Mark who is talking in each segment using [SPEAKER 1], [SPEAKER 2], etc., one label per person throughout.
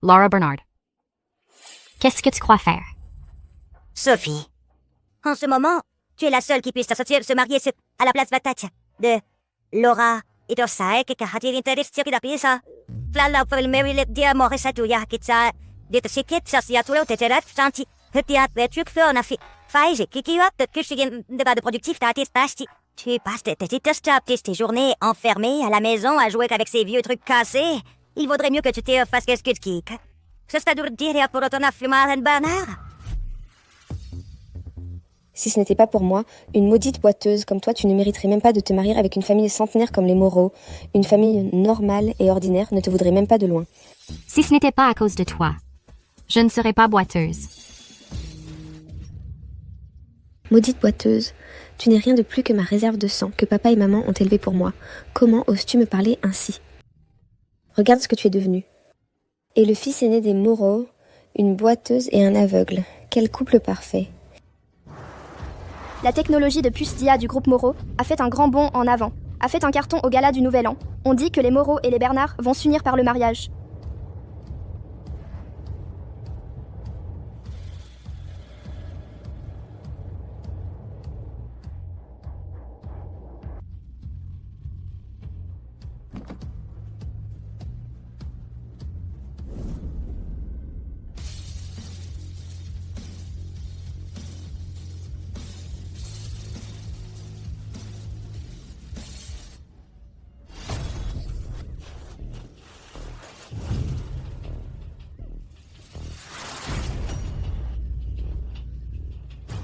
[SPEAKER 1] Laura Bernard. Qu'est-ce que tu crois faire?
[SPEAKER 2] Sophie, en ce moment, tu es la seule qui puisse se marier à la place patate de Laura ito sai kakahatin interes siya kinapisa. Flala filmerilet dia more sa tuya kitsa dito sikit sa siya tulo teterat santi hetiat vetruk fi faise kikiwap de kushigin débat de productif tatis pasti. Tu passes tes journées enfermées à la maison à jouer avec ces vieux trucs cassés. Il vaudrait mieux que tu te fasses qu'est-ce que tu kik. Ce sta dur dire pour ton affumar en Bernard.
[SPEAKER 3] Si ce n'était pas pour moi, une maudite boiteuse comme toi, tu ne mériterais même pas de te marier avec une famille centenaire comme les Moreau. Une famille normale et ordinaire ne te voudrait même pas de loin.
[SPEAKER 1] Si ce n'était pas à cause de toi, je ne serais pas boiteuse.
[SPEAKER 3] Maudite boiteuse, tu n'es rien de plus que ma réserve de sang que papa et maman ont élevée pour moi. Comment oses-tu me parler ainsi? Regarde ce que tu es devenue. Et le fils aîné des Moreau, une boiteuse et un aveugle. Quel couple parfait.
[SPEAKER 4] La technologie de puce d'IA du groupe Moreau a fait un grand bond en avant, a fait un carton au gala du Nouvel An. On dit que les Moreau et les Bernard vont s'unir par le mariage.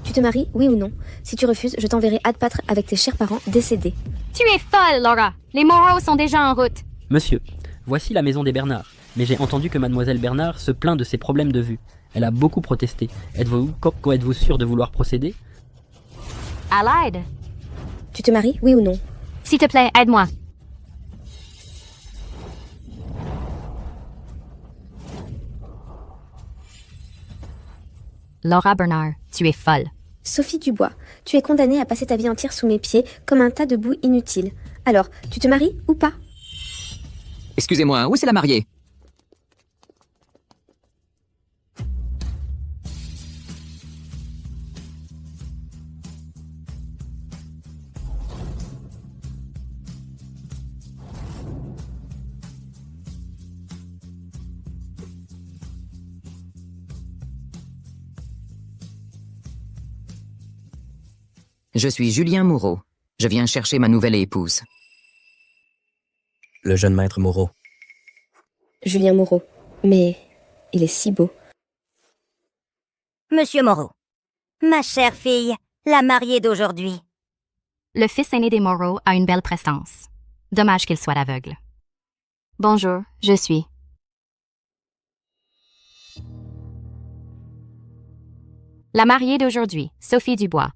[SPEAKER 3] Tu te maries, oui ou non? Si tu refuses, je t'enverrai ad patre avec tes chers parents décédés.
[SPEAKER 1] Tu es folle, Laura! Les Moreau sont déjà en route.
[SPEAKER 5] Monsieur, voici la maison des Bernard. Mais j'ai entendu que mademoiselle Bernard se plaint de ses problèmes de vue. Elle a beaucoup protesté. Êtes-vous sûr de vouloir procéder?
[SPEAKER 1] À l'aide.
[SPEAKER 3] Tu te maries, oui ou non?
[SPEAKER 1] S'il te plaît, aide-moi. Laura Bernard, tu es folle.
[SPEAKER 3] Sophie Dubois, tu es condamnée à passer ta vie entière sous mes pieds comme un tas de boue inutile. Alors, tu te maries ou pas?
[SPEAKER 6] Excusez-moi, où c'est la mariée? Je suis Julien Moreau. Je viens chercher ma nouvelle épouse.
[SPEAKER 7] Le jeune maître Moreau.
[SPEAKER 3] Julien Moreau. Mais il est si beau.
[SPEAKER 2] Monsieur Moreau, ma chère fille, la mariée d'aujourd'hui.
[SPEAKER 1] Le fils aîné des Moreau a une belle prestance. Dommage qu'il soit aveugle. Bonjour, je suis. La mariée d'aujourd'hui, Sophie Dubois.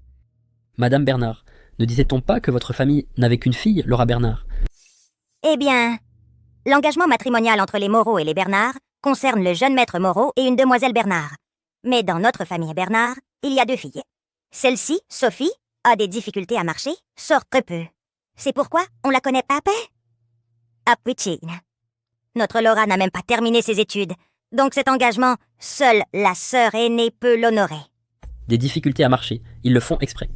[SPEAKER 5] Madame Bernard, ne disait-on pas que votre famille n'avait qu'une fille, Laura Bernard?
[SPEAKER 2] Eh bien, l'engagement matrimonial entre les Moreau et les Bernard concerne le jeune maître Moreau et une demoiselle Bernard. Mais dans notre famille Bernard, il y a deux filles. Celle-ci, Sophie, a des difficultés à marcher, sort très peu. C'est pourquoi on la connaît pas à Puccine. Notre Laura n'a même pas terminé ses études, donc cet engagement, seule la sœur aînée peut l'honorer.
[SPEAKER 5] Des difficultés à marcher, ils le font exprès.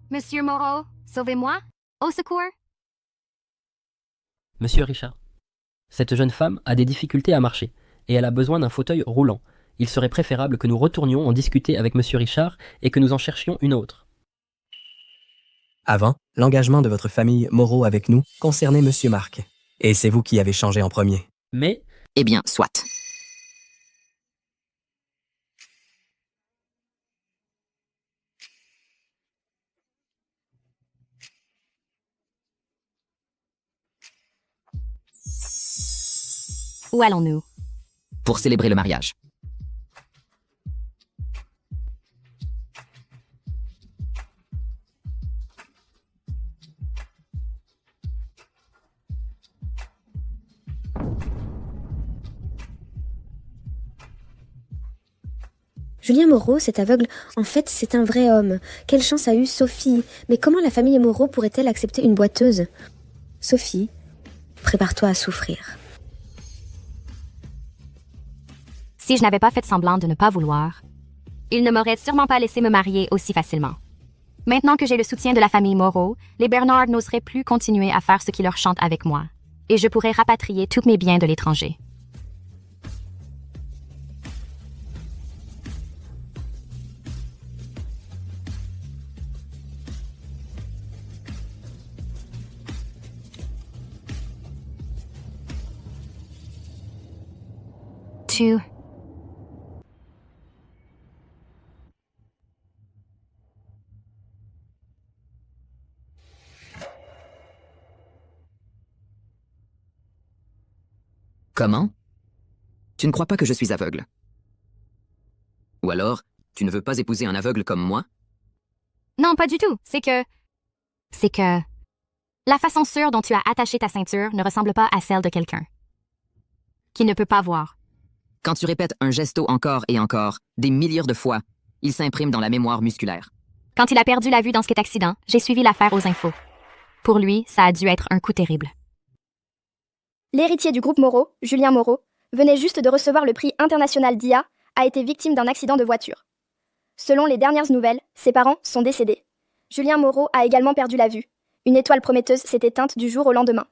[SPEAKER 1] Monsieur Moreau, sauvez-moi. Au secours.
[SPEAKER 5] Monsieur Richard, cette jeune femme a des difficultés à marcher, et elle a besoin d'un fauteuil roulant. Il serait préférable que nous retournions en discuter avec Monsieur Richard et que nous en cherchions une autre.
[SPEAKER 7] Avant, l'engagement de votre famille Moreau avec nous concernait Monsieur Marc. Et c'est vous qui avez changé en premier.
[SPEAKER 5] Mais,
[SPEAKER 6] Eh bien, soit.
[SPEAKER 1] Où allons-nous?
[SPEAKER 6] Pour célébrer le mariage.
[SPEAKER 3] Julien Moreau, cet aveugle, en fait, c'est un vrai homme. Quelle chance a eu Sophie. Mais comment la famille Moreau pourrait-elle accepter une boiteuse? Sophie, prépare-toi à souffrir.
[SPEAKER 1] Si je n'avais pas fait semblant de ne pas vouloir, ils ne m'auraient sûrement pas laissé me marier aussi facilement. Maintenant que j'ai le soutien de la famille Moreau, les Bernard n'oseraient plus continuer à faire ce qui leur chante avec moi, et je pourrais rapatrier tous mes biens de l'étranger. Tu...
[SPEAKER 6] Comment? Tu ne crois pas que je suis aveugle? Ou alors, tu ne veux pas épouser un aveugle comme moi?
[SPEAKER 1] Non, pas du tout. C'est que... La façon sûre dont tu as attaché ta ceinture ne ressemble pas à celle de quelqu'un qui ne peut pas voir.
[SPEAKER 6] Quand tu répètes un gesto encore et encore, des milliers de fois, il s'imprime dans la mémoire musculaire.
[SPEAKER 1] Quand il a perdu la vue dans cet accident, j'ai suivi l'affaire aux infos. Pour lui, ça a dû être un coup terrible.
[SPEAKER 4] L'héritier du groupe Moreau, Julien Moreau, venait juste de recevoir le prix international d'IA, a été victime d'un accident de voiture. Selon les dernières nouvelles, ses parents sont décédés. Julien Moreau a également perdu la vue. Une étoile prometteuse s'est éteinte du jour au lendemain.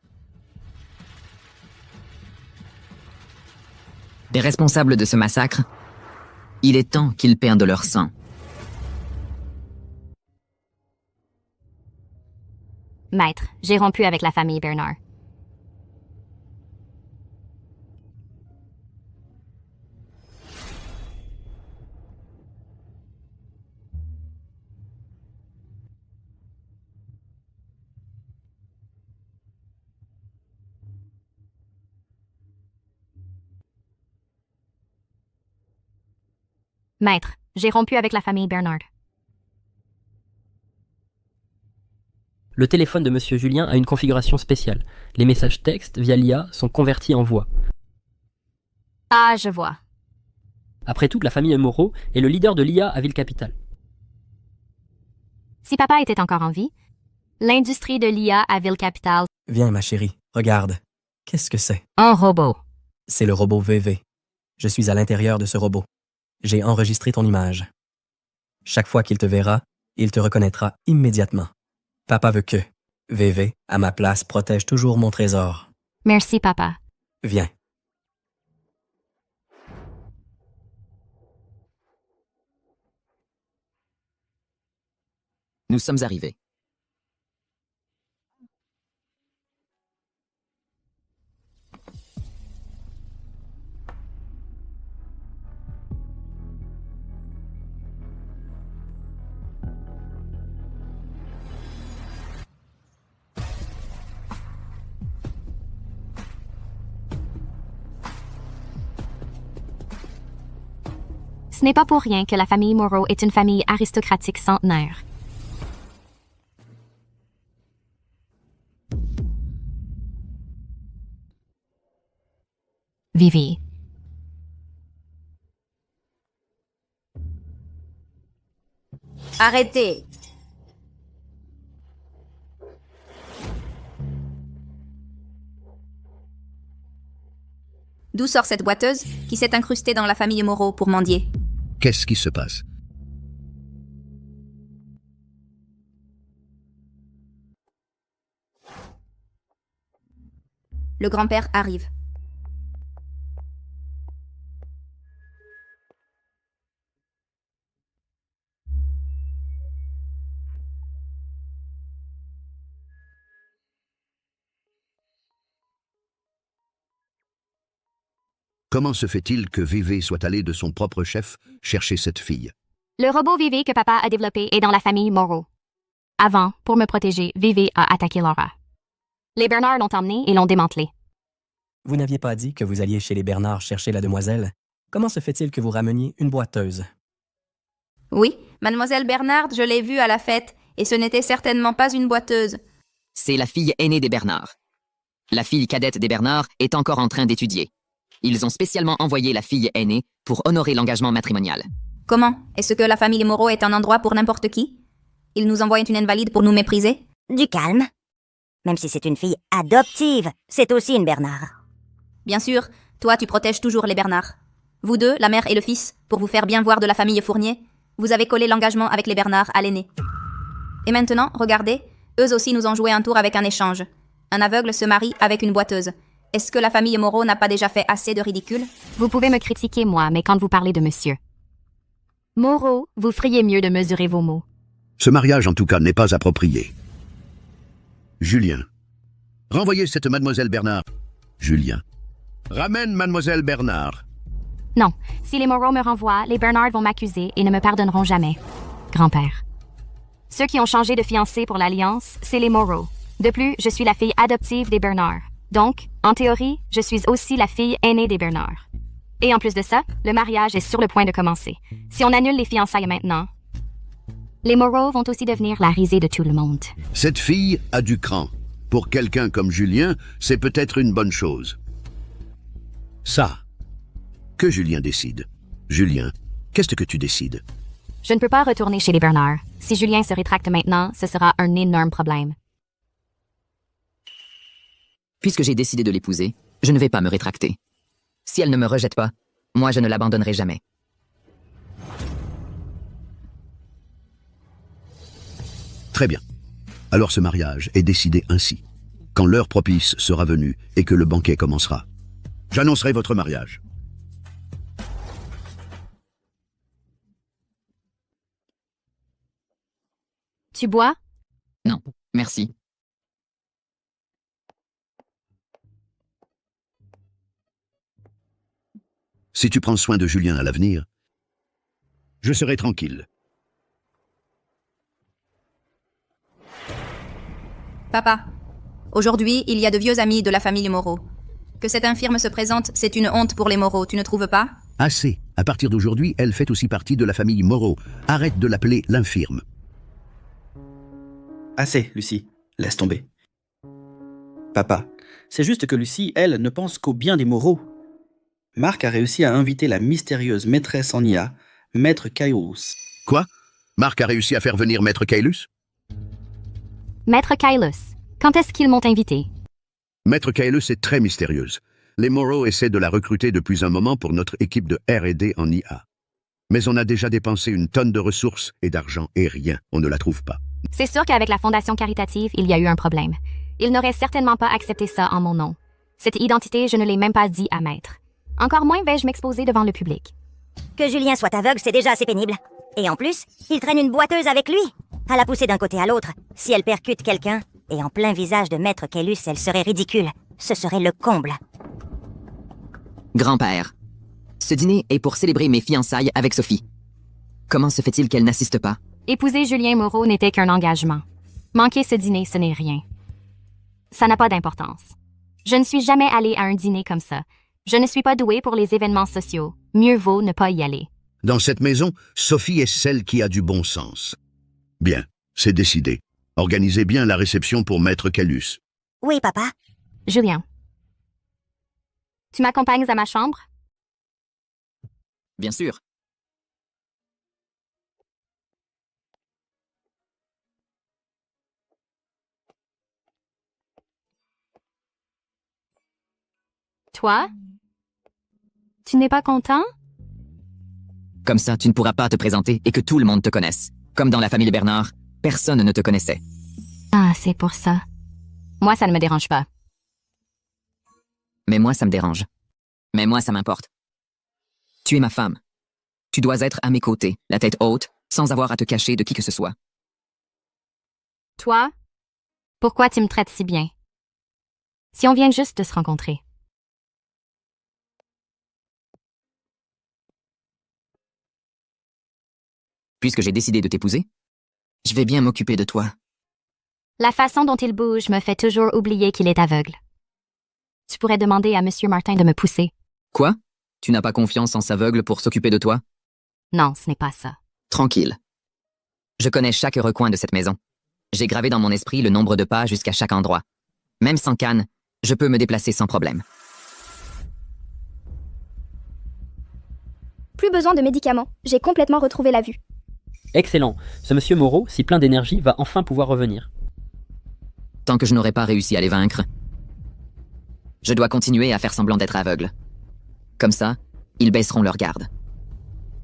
[SPEAKER 6] Les responsables de ce massacre, il est temps qu'ils perdent leur sang.
[SPEAKER 1] Maître, j'ai rompu avec la famille Bernard. Maître, j'ai rompu avec la famille Bernard.
[SPEAKER 5] Le téléphone de Monsieur Julien a une configuration spéciale. Les messages textes via l'IA sont convertis en voix.
[SPEAKER 1] Ah, je vois.
[SPEAKER 5] Après tout, la famille Moreau est le leader de l'IA à Ville-Capitale.
[SPEAKER 1] Si papa était encore en vie, l'industrie de l'IA à Ville-Capitale...
[SPEAKER 7] Viens, ma chérie, regarde. Qu'est-ce que c'est?
[SPEAKER 1] Un robot.
[SPEAKER 7] C'est le robot VV. Je suis à l'intérieur de ce robot. J'ai enregistré ton image. Chaque fois qu'il te verra, il te reconnaîtra immédiatement. Papa veut que VV, à ma place, protège toujours mon trésor.
[SPEAKER 1] Merci, papa.
[SPEAKER 7] Viens.
[SPEAKER 6] Nous sommes arrivés.
[SPEAKER 1] Ce n'est pas pour rien que la famille Moreau est une famille aristocratique centenaire. Vivi.
[SPEAKER 2] Arrêtez.
[SPEAKER 8] D'où sort cette boiteuse qui s'est incrustée dans la famille Moreau pour mendier?
[SPEAKER 9] Qu'est-ce qui se passe?
[SPEAKER 8] Le grand-père arrive.
[SPEAKER 9] Comment se fait-il que VV soit allé de son propre chef chercher cette fille?
[SPEAKER 1] Le robot Vivi que papa a développé est dans la famille Moreau. Avant, pour me protéger, Vivi a attaqué Laura. Les Bernard l'ont emmené et l'ont démantelé.
[SPEAKER 7] Vous n'aviez pas dit que vous alliez chez les Bernard chercher la demoiselle? Comment se fait-il que vous rameniez une boiteuse?
[SPEAKER 8] Oui, mademoiselle Bernard, je l'ai vue à la fête, et ce n'était certainement pas une boiteuse.
[SPEAKER 6] C'est la fille aînée des Bernard. La fille cadette des Bernard est encore en train d'étudier. Ils ont spécialement envoyé la fille aînée pour honorer l'engagement matrimonial.
[SPEAKER 8] Comment? Est-ce que la famille Moreau est un endroit pour n'importe qui? Ils nous envoient une invalide pour nous mépriser?
[SPEAKER 2] Du calme. Même si c'est une fille adoptive, c'est aussi une Bernard.
[SPEAKER 8] Bien sûr, toi tu protèges toujours les Bernard. Vous deux, la mère et le fils, pour vous faire bien voir de la famille Fournier, vous avez collé l'engagement avec les Bernard à l'aîné. Et maintenant, regardez, eux aussi nous ont joué un tour avec un échange. Un aveugle se marie avec une boiteuse. Est-ce que la famille Moreau n'a pas déjà fait assez de ridicule?
[SPEAKER 1] Vous pouvez me critiquer, moi, mais quand vous parlez de monsieur Moreau, vous feriez mieux de mesurer vos mots.
[SPEAKER 9] Ce mariage, en tout cas, n'est pas approprié. Julien. Renvoyez cette mademoiselle Bernard. Julien. Ramène mademoiselle Bernard.
[SPEAKER 1] Non, si les Moreau me renvoient, les Bernard vont m'accuser et ne me pardonneront jamais. Grand-père. Ceux qui ont changé de fiancé pour l'alliance, c'est les Moreau. De plus, je suis la fille adoptive des Bernard. Donc, en théorie, je suis aussi la fille aînée des Bernard. Et en plus de ça, le mariage est sur le point de commencer. Si on annule les fiançailles maintenant, les Moreau vont aussi devenir la risée de tout le monde.
[SPEAKER 9] Cette fille a du cran. Pour quelqu'un comme Julien, c'est peut-être une bonne chose. Ça. Que Julien décide. Julien, qu'est-ce que tu décides?
[SPEAKER 1] Je ne peux pas retourner chez les Bernard. Si Julien se rétracte maintenant, ce sera un énorme problème.
[SPEAKER 6] Puisque j'ai décidé de l'épouser, je ne vais pas me rétracter. Si elle ne me rejette pas, moi je ne l'abandonnerai jamais.
[SPEAKER 9] Très bien. Alors ce mariage est décidé ainsi. Quand l'heure propice sera venue et que le banquet commencera, j'annoncerai votre mariage.
[SPEAKER 1] Tu bois?
[SPEAKER 6] Non, merci.
[SPEAKER 9] Si tu prends soin de Julien à l'avenir, je serai tranquille.
[SPEAKER 8] Papa, aujourd'hui, il y a de vieux amis de la famille Moreau. Que cette infirme se présente, c'est une honte pour les Moreau, tu ne trouves pas?
[SPEAKER 9] Assez. À partir d'aujourd'hui, elle fait aussi partie de la famille Moreau. Arrête de l'appeler l'infirme.
[SPEAKER 10] Assez, Lucie. Laisse tomber. Papa, c'est juste que Lucie, elle, ne pense qu'au bien des Moreau. Marc a réussi à inviter la mystérieuse maîtresse en IA, Maître Kairos.
[SPEAKER 9] Quoi? Marc a réussi à faire venir Maître Kailus?
[SPEAKER 1] Maître Kailos, quand est-ce qu'ils m'ont invité?
[SPEAKER 9] Maître Kailus est très mystérieuse. Les Moreau essaient de la recruter depuis un moment pour notre équipe de R&D en IA. Mais on a déjà dépensé une tonne de ressources et d'argent et rien, on ne la trouve pas.
[SPEAKER 1] C'est sûr qu'avec la fondation caritative, il y a eu un problème. Ils n'auraient certainement pas accepté ça en mon nom. Cette identité, je ne l'ai même pas dit à Maître. Encore moins vais-je m'exposer devant le public.
[SPEAKER 2] Que Julien soit aveugle, c'est déjà assez pénible. Et en plus, il traîne une boiteuse avec lui. À la pousser d'un côté à l'autre. Si elle percute quelqu'un, et en plein visage de Maître Kailus, elle serait ridicule. Ce serait le comble.
[SPEAKER 6] Grand-père, ce dîner est pour célébrer mes fiançailles avec Sophie. Comment se fait-il qu'elle n'assiste pas?
[SPEAKER 1] Épouser Julien Moreau n'était qu'un engagement. Manquer ce dîner, ce n'est rien. Ça n'a pas d'importance. Je ne suis jamais allée à un dîner comme ça. Je ne suis pas douée pour les événements sociaux. Mieux vaut ne pas y aller.
[SPEAKER 9] Dans cette maison, Sophie est celle qui a du bon sens. Bien, c'est décidé. Organisez bien la réception pour Maître Kailus.
[SPEAKER 2] Oui, papa.
[SPEAKER 1] Julien. Tu m'accompagnes à ma chambre?
[SPEAKER 6] Bien sûr.
[SPEAKER 1] Toi? Tu n'es pas content?
[SPEAKER 6] Comme ça, tu ne pourras pas te présenter et que tout le monde te connaisse. Comme dans la famille Bernard, personne ne te connaissait.
[SPEAKER 1] Ah, c'est pour ça. Moi, ça ne me dérange pas.
[SPEAKER 6] Mais moi, ça me dérange. Mais moi, ça m'importe. Tu es ma femme. Tu dois être à mes côtés, la tête haute, sans avoir à te cacher de qui que ce soit.
[SPEAKER 1] Toi? Pourquoi tu me traites si bien? Si on vient juste de se rencontrer.
[SPEAKER 6] Puisque j'ai décidé de t'épouser, je vais bien m'occuper de toi.
[SPEAKER 1] La façon dont il bouge me fait toujours oublier qu'il est aveugle. Tu pourrais demander à Monsieur Martin de me pousser.
[SPEAKER 6] Quoi? Tu n'as pas confiance en cet aveugle pour s'occuper de toi?
[SPEAKER 1] Non, ce n'est pas ça.
[SPEAKER 6] Tranquille. Je connais chaque recoin de cette maison. J'ai gravé dans mon esprit le nombre de pas jusqu'à chaque endroit. Même sans canne, je peux me déplacer sans problème.
[SPEAKER 4] Plus besoin de médicaments, j'ai complètement retrouvé la vue.
[SPEAKER 5] Excellent. Ce monsieur Moreau, si plein d'énergie, va enfin pouvoir revenir.
[SPEAKER 6] Tant que je n'aurai pas réussi à les vaincre, je dois continuer à faire semblant d'être aveugle. Comme ça, Ils baisseront leur garde.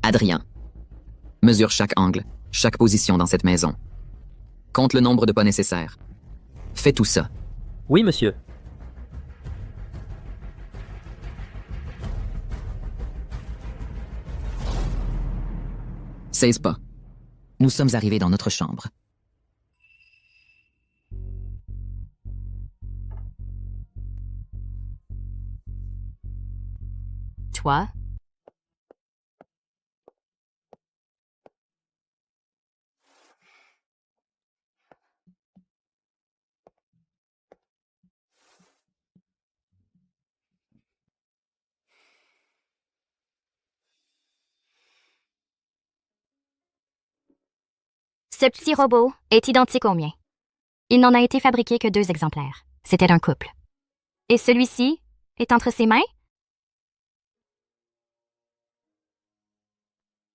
[SPEAKER 6] Adrien, mesure chaque angle, chaque position dans cette maison. Compte le nombre de pas nécessaires. Fais tout ça.
[SPEAKER 5] Oui, monsieur.
[SPEAKER 6] Seize pas. Nous sommes arrivés dans notre chambre.
[SPEAKER 1] Toi, ce petit robot est identique au mien. Il n'en a été fabriqué que 2 exemplaires. C'était un couple. Et celui-ci est entre ses mains?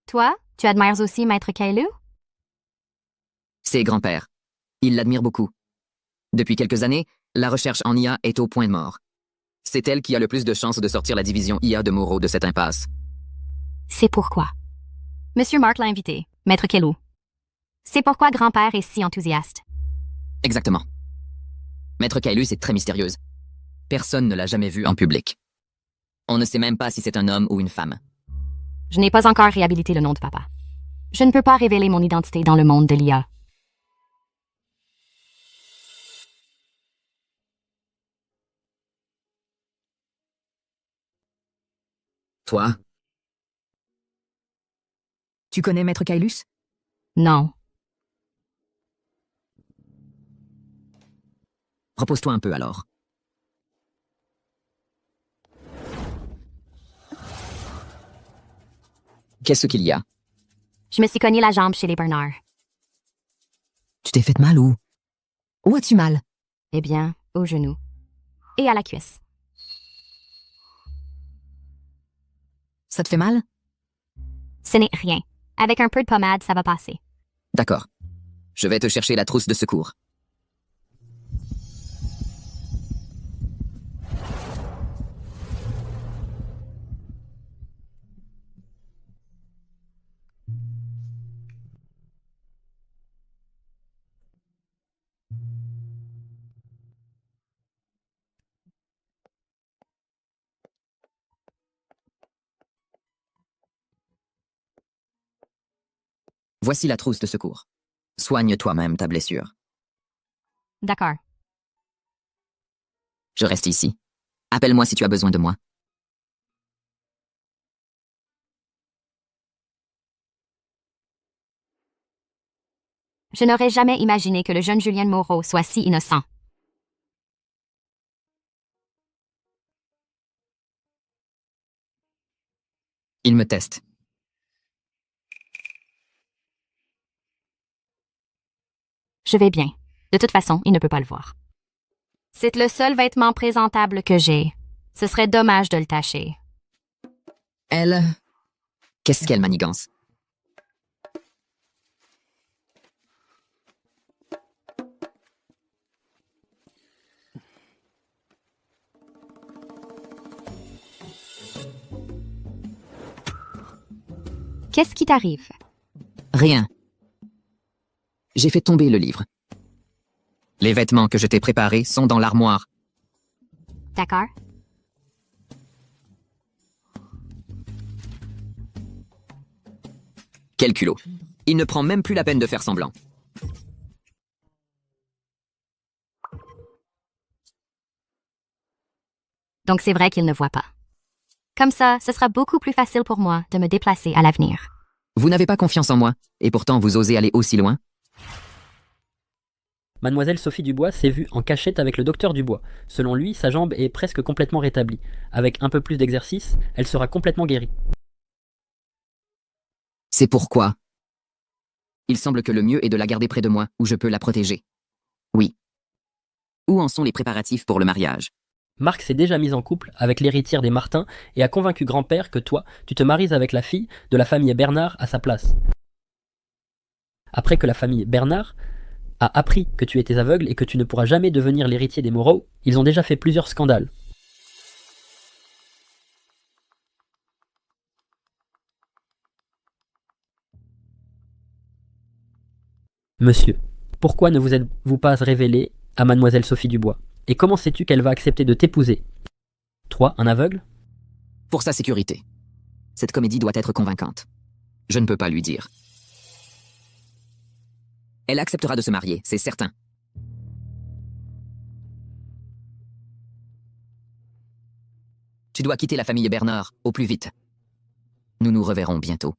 [SPEAKER 1] Toi, tu admires aussi Maître Kaelu?
[SPEAKER 6] C'est grand-père. Il l'admire beaucoup. Depuis quelques années, la recherche en IA est au point de mort. C'est elle qui a le plus de chances de sortir la division IA de Morrow de cette impasse.
[SPEAKER 1] C'est pourquoi. Monsieur Mark l'a invité, Maître Kaelu. C'est pourquoi grand-père est si enthousiaste.
[SPEAKER 6] Exactement. Maître Kaelus est très mystérieuse. Personne ne l'a jamais vue en public. On ne sait même pas si c'est un homme ou une femme.
[SPEAKER 1] Je n'ai pas encore réhabilité le nom de papa. Je ne peux pas révéler mon identité dans le monde de l'IA.
[SPEAKER 6] Toi? Tu connais Maître Kaelus?
[SPEAKER 1] Non.
[SPEAKER 6] Repose-toi un peu alors. Qu'est-ce qu'il y a?
[SPEAKER 1] Je me suis cogné la jambe chez les Bernard.
[SPEAKER 6] Tu t'es fait mal où? Où as-tu mal?
[SPEAKER 1] Eh bien, au genou. Et à la cuisse.
[SPEAKER 6] Ça te fait mal?
[SPEAKER 1] Ce n'est rien. Avec un peu de pommade, ça va passer.
[SPEAKER 6] D'accord. Je vais te chercher la trousse de secours. Voici la trousse de secours. Soigne toi-même ta blessure.
[SPEAKER 1] D'accord.
[SPEAKER 6] Je reste ici. Appelle-moi si tu as besoin de moi.
[SPEAKER 1] Je n'aurais jamais imaginé que le jeune Julien Moreau soit si innocent.
[SPEAKER 6] Il me teste.
[SPEAKER 1] Je vais bien. De toute façon, il ne peut pas le voir. C'est le seul vêtement présentable que j'ai. Ce serait dommage de le tacher.
[SPEAKER 6] Elle... Qu'est-ce qu'elle manigance?
[SPEAKER 1] Qu'est-ce qui t'arrive?
[SPEAKER 6] Rien. J'ai fait tomber le livre. Les vêtements que je t'ai préparés sont dans l'armoire.
[SPEAKER 1] D'accord.
[SPEAKER 6] Quel culot. Il ne prend même plus la peine de faire semblant.
[SPEAKER 1] Donc c'est vrai qu'il ne voit pas. Comme ça, ce sera beaucoup plus facile pour moi de me déplacer à l'avenir.
[SPEAKER 6] Vous n'avez pas confiance en moi, et pourtant vous osez aller aussi loin?
[SPEAKER 5] Mademoiselle Sophie Dubois s'est vue en cachette avec le docteur Dubois. Selon lui, sa jambe est presque complètement rétablie. Avec un peu plus d'exercice, elle sera complètement guérie.
[SPEAKER 6] C'est pourquoi. Il semble que le mieux est de la garder près de moi, où je peux la protéger. Oui. Où en sont les préparatifs pour le mariage?
[SPEAKER 5] Marc s'est déjà mis en couple avec l'héritière des Martin et a convaincu grand-père que toi, tu te maries avec la fille de la famille Bernard à sa place. Après que la famille Bernard a appris que tu étais aveugle et que tu ne pourras jamais devenir l'héritier des Moreau, ils ont déjà fait plusieurs scandales. Monsieur, pourquoi ne vous êtes-vous pas révélé à mademoiselle Sophie Dubois? Et comment sais-tu qu'elle va accepter de t'épouser? Toi, un aveugle?
[SPEAKER 6] Pour sa sécurité. Cette comédie doit être convaincante. Je ne peux pas lui dire. Elle acceptera de se marier, c'est certain. Tu dois quitter la famille Bernard au plus vite. Nous nous reverrons bientôt.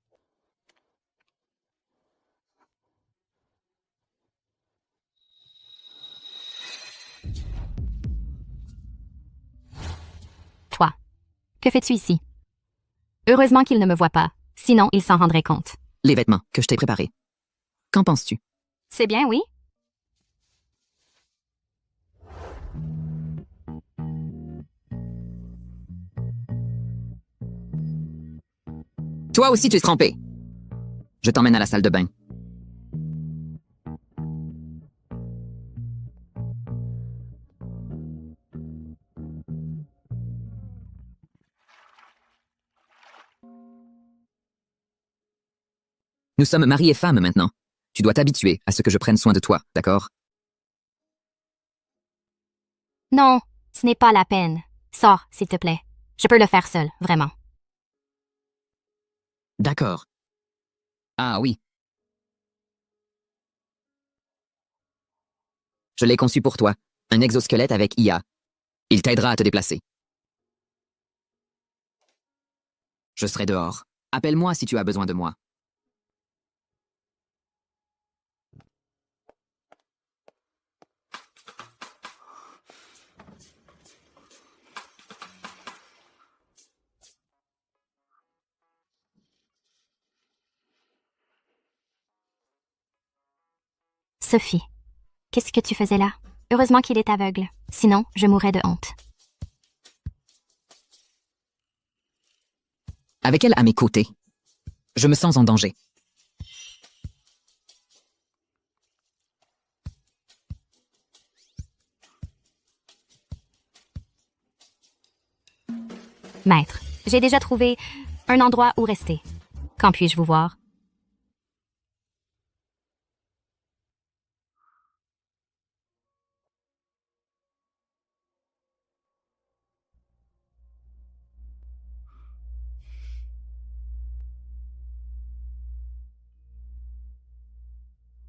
[SPEAKER 1] Toi, que fais-tu ici? Heureusement qu'il ne me voit pas, sinon il s'en rendrait compte.
[SPEAKER 6] Les vêtements que je t'ai préparés. Qu'en penses-tu?
[SPEAKER 1] C'est bien, oui?
[SPEAKER 6] Toi aussi tu es trempé. Je t'emmène à la salle de bain. Nous sommes mari et femme maintenant. Tu dois t'habituer à ce que je prenne soin de toi, d'accord?
[SPEAKER 1] Non, ce n'est pas la peine. Sors, s'il te plaît. Je peux le faire seul, vraiment.
[SPEAKER 6] D'accord. Ah oui. Je l'ai conçu pour toi. Un exosquelette avec IA. Il t'aidera à te déplacer. Je serai dehors. Appelle-moi si tu as besoin de moi.
[SPEAKER 1] Sophie, qu'est-ce que tu faisais là? Heureusement qu'il est aveugle, sinon je mourrais de honte.
[SPEAKER 6] Avec elle à mes côtés, je me sens en danger.
[SPEAKER 1] Maître, j'ai déjà trouvé un endroit où rester. Quand puis-je vous voir?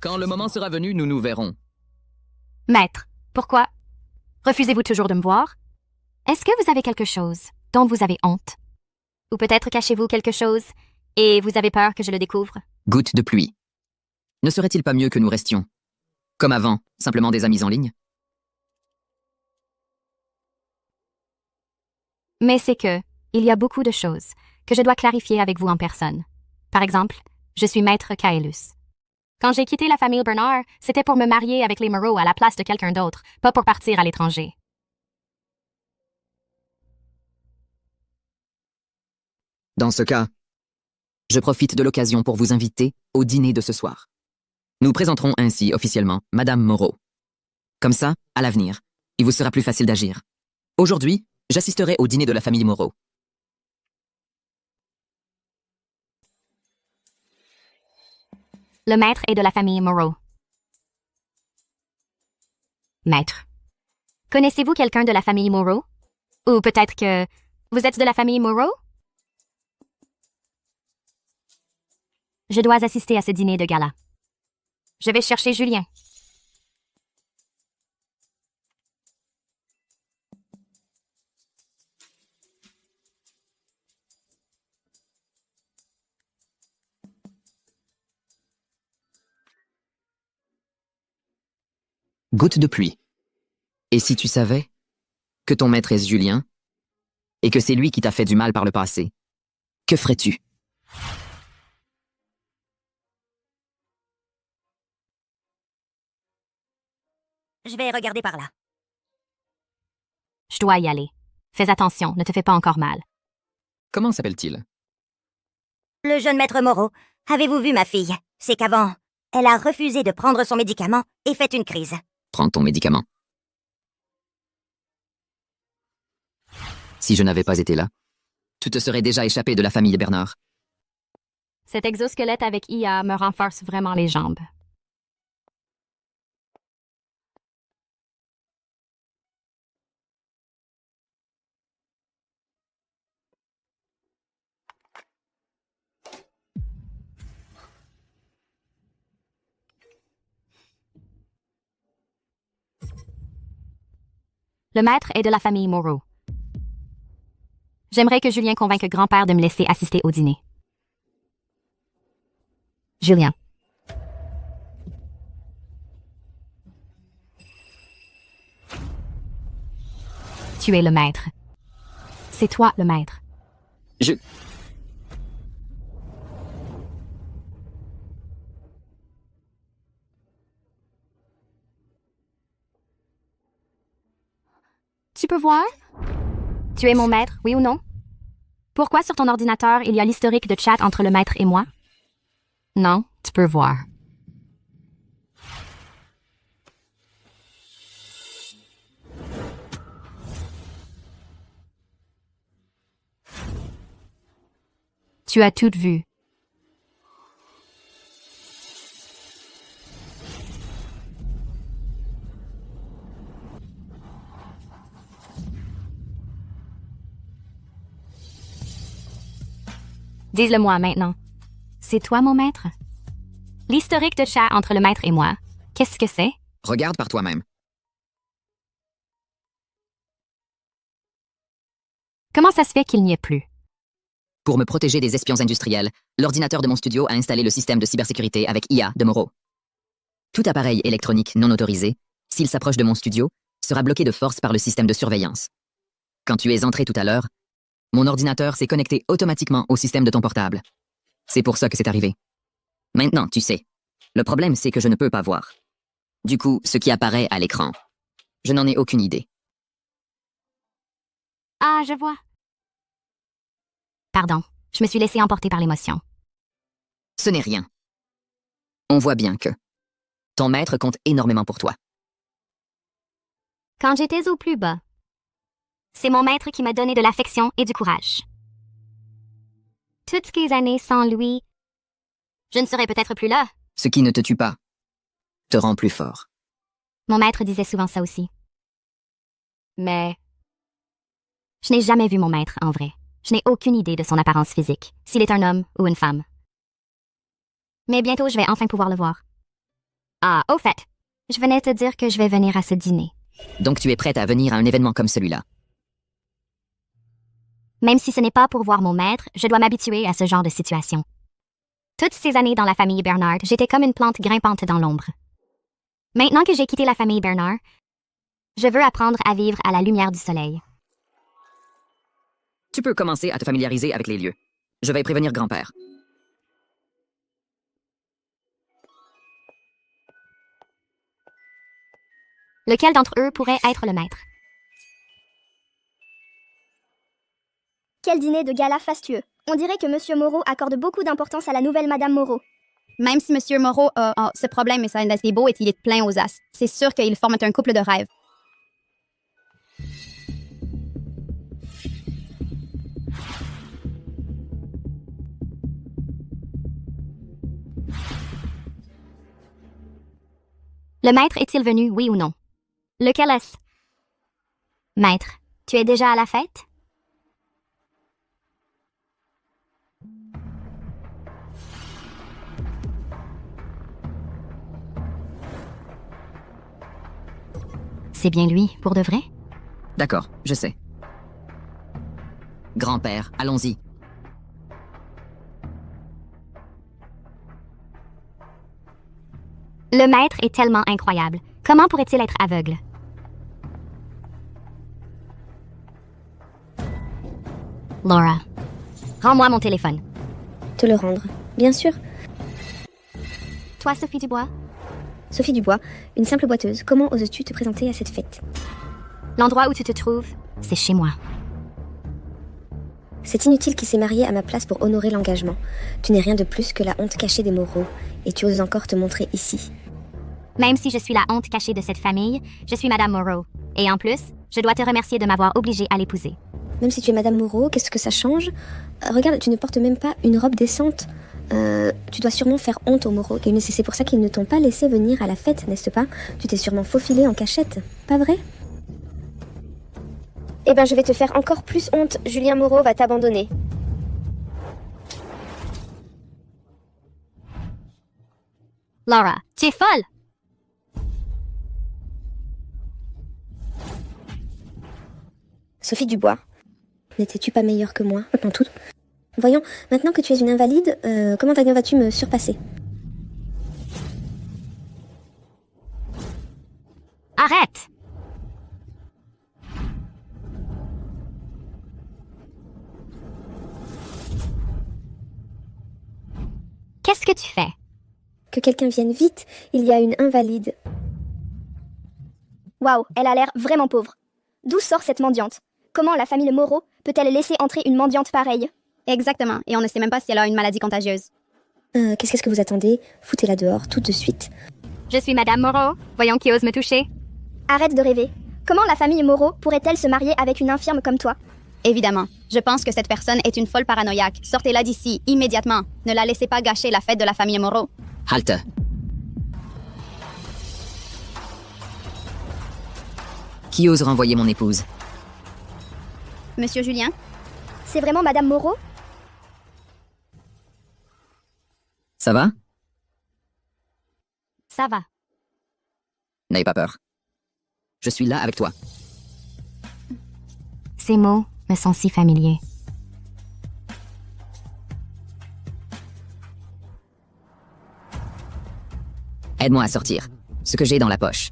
[SPEAKER 6] Quand le moment sera venu, nous nous verrons.
[SPEAKER 1] Maître, pourquoi refusez-vous toujours de me voir? Est-ce que vous avez quelque chose dont vous avez honte? Ou peut-être cachez-vous quelque chose et vous avez peur que je le découvre?
[SPEAKER 6] Goutte de pluie. Ne serait-il pas mieux que nous restions, comme avant, simplement des amis en ligne?
[SPEAKER 1] Mais c'est que, il y a beaucoup de choses que je dois clarifier avec vous en personne. Par exemple, je suis maître Kaelus. Quand j'ai quitté la famille Bernard, c'était pour me marier avec les Moreau à la place de quelqu'un d'autre, pas pour partir à l'étranger.
[SPEAKER 6] Dans ce cas, je profite de l'occasion pour vous inviter au dîner de ce soir. Nous présenterons ainsi officiellement Madame Moreau. Comme ça, à l'avenir, il vous sera plus facile d'agir. Aujourd'hui, j'assisterai au dîner de la famille Moreau.
[SPEAKER 1] Le maître est de la famille Moreau. Maître. Connaissez-vous quelqu'un de la famille Moreau? Ou peut-être que vous êtes de la famille Moreau? Je dois assister à ce dîner de gala. Je vais chercher Julien.
[SPEAKER 6] Goutte de pluie. Et si tu savais que ton maître est Julien et que c'est lui qui t'a fait du mal par le passé, que ferais-tu?
[SPEAKER 2] Je vais regarder par là.
[SPEAKER 1] Je dois y aller. Fais attention, ne te fais pas encore mal.
[SPEAKER 6] Comment s'appelle-t-il?
[SPEAKER 2] Le jeune maître Moreau, avez-vous vu ma fille? C'est qu'avant, elle a refusé de prendre son médicament et fait une crise.
[SPEAKER 6] Prends ton médicament. Si je n'avais pas été là, tu te serais déjà échappé de la famille Bernard.
[SPEAKER 1] Cet exosquelette avec IA me renforce vraiment les jambes. Le maître est de la famille Moreau. J'aimerais que Julien convainque grand-père de me laisser assister au dîner. Julien. Tu es le maître. C'est toi le maître.
[SPEAKER 6] Je...
[SPEAKER 1] Tu peux voir? Tu es mon maître, oui ou non? Pourquoi sur ton ordinateur il y a l'historique de chat entre le maître et moi? Non, tu peux voir. Tu as tout vu. Dis-le-moi maintenant. C'est toi mon maître? L'historique de chat entre le maître et moi, qu'est-ce que c'est?
[SPEAKER 6] Regarde par toi-même.
[SPEAKER 1] Comment ça se fait qu'il n'y ait plus?
[SPEAKER 6] Pour me protéger des espions industriels, l'ordinateur de mon studio a installé le système de cybersécurité avec IA de Moreau. Tout appareil électronique non autorisé, s'il s'approche de mon studio, sera bloqué de force par le système de surveillance. Quand tu es entré tout à l'heure, mon ordinateur s'est connecté automatiquement au système de ton portable. C'est pour ça que c'est arrivé. Maintenant, tu sais. Le problème, c'est que je ne peux pas voir. Du coup, ce qui apparaît à l'écran, je n'en ai aucune idée.
[SPEAKER 1] Ah, je vois. Pardon, je me suis laissé emporter par l'émotion.
[SPEAKER 6] Ce n'est rien. On voit bien que ton maître compte énormément pour toi.
[SPEAKER 1] Quand j'étais au plus bas, c'est mon maître qui m'a donné de l'affection et du courage. Toutes ces années sans lui, je ne serais peut-être plus là.
[SPEAKER 6] Ce qui ne te tue pas te rend plus fort.
[SPEAKER 1] Mon maître disait souvent ça aussi. Mais je n'ai jamais vu mon maître en vrai. Je n'ai aucune idée de son apparence physique, s'il est un homme ou une femme. Mais bientôt, je vais enfin pouvoir le voir. Ah, au fait, je venais te dire que je vais venir à ce dîner.
[SPEAKER 6] Donc tu es prête à venir à un événement comme celui-là.
[SPEAKER 1] Même si ce n'est pas pour voir mon maître, je dois m'habituer à ce genre de situation. Toutes ces années dans la famille Bernard, j'étais comme une plante grimpante dans l'ombre. Maintenant que j'ai quitté la famille Bernard, je veux apprendre à vivre à la lumière du soleil.
[SPEAKER 6] Tu peux commencer à te familiariser avec les lieux. Je vais prévenir grand-père.
[SPEAKER 1] Lequel d'entre eux pourrait être le maître?
[SPEAKER 4] Quel dîner de gala fastueux. On dirait que Monsieur Moreau accorde beaucoup d'importance à la nouvelle Madame Moreau.
[SPEAKER 8] Même si Monsieur Moreau a ce problème, mais ça est beau et il est plein aux as. C'est sûr qu'ils forment un couple de rêve.
[SPEAKER 1] Le maître est-il venu, oui ou non? Lequel est-ce? Maître, tu es déjà à la fête? C'est bien lui, pour de vrai?
[SPEAKER 6] D'accord, je sais. Grand-père, allons-y.
[SPEAKER 1] Le maître est tellement incroyable. Comment pourrait-il être aveugle? Laura, rends-moi mon téléphone.
[SPEAKER 3] Te le rendre. Bien sûr.
[SPEAKER 1] Toi, Sophie Dubois?
[SPEAKER 3] Sophie Dubois, une simple boiteuse. Comment oses-tu te présenter à cette fête?
[SPEAKER 1] L'endroit où tu te trouves, c'est chez moi.
[SPEAKER 3] C'est inutile qu'il s'est marié à ma place pour honorer l'engagement. Tu n'es rien de plus que la honte cachée des Moreau, et tu oses encore te montrer ici.
[SPEAKER 1] Même si je suis la honte cachée de cette famille, je suis Madame Moreau. Et en plus, je dois te remercier de m'avoir obligée à l'épouser.
[SPEAKER 3] Même si tu es Madame Moreau, qu'est-ce que ça change? Regarde, tu ne portes même pas une robe décente. Tu dois sûrement faire honte aux Moreau. Et c'est pour ça qu'ils ne t'ont pas laissé venir à la fête, n'est-ce pas? Tu t'es sûrement faufilé en cachette, pas vrai? Eh ben, je vais te faire encore plus honte. Julien Moreau va t'abandonner.
[SPEAKER 1] Laura, tu es folle!
[SPEAKER 3] Sophie Dubois. N'étais-tu pas meilleure que moi, dans tout? Voyons, maintenant que tu es une invalide, comment vas-tu me surpasser?
[SPEAKER 1] Arrête! Qu'est-ce que tu fais?
[SPEAKER 3] Que quelqu'un vienne vite, il y a une invalide.
[SPEAKER 4] Waouh, elle a l'air vraiment pauvre. D'où sort cette mendiante? Comment la famille Moreau peut-elle laisser entrer une mendiante pareille?
[SPEAKER 8] Exactement, et on ne sait même pas si elle a une maladie contagieuse.
[SPEAKER 3] Qu'est-ce que vous attendez? Foutez-la dehors, tout de suite.
[SPEAKER 1] Je suis Madame Moreau. Voyons qui ose me toucher.
[SPEAKER 4] Arrête de rêver. Comment la famille Moreau pourrait-elle se marier avec une infirme comme toi?
[SPEAKER 8] Évidemment, je pense que cette personne est une folle paranoïaque. Sortez-la d'ici, immédiatement. Ne la laissez pas gâcher la fête de la famille Moreau.
[SPEAKER 6] Halte. Qui ose renvoyer mon épouse?
[SPEAKER 8] Monsieur Julien?
[SPEAKER 4] C'est vraiment Madame Moreau?
[SPEAKER 6] Ça va?
[SPEAKER 1] Ça va.
[SPEAKER 6] N'aie pas peur. Je suis là avec toi.
[SPEAKER 1] Ces mots me sont si familiers.
[SPEAKER 6] Aide-moi à sortir. Ce que j'ai dans la poche.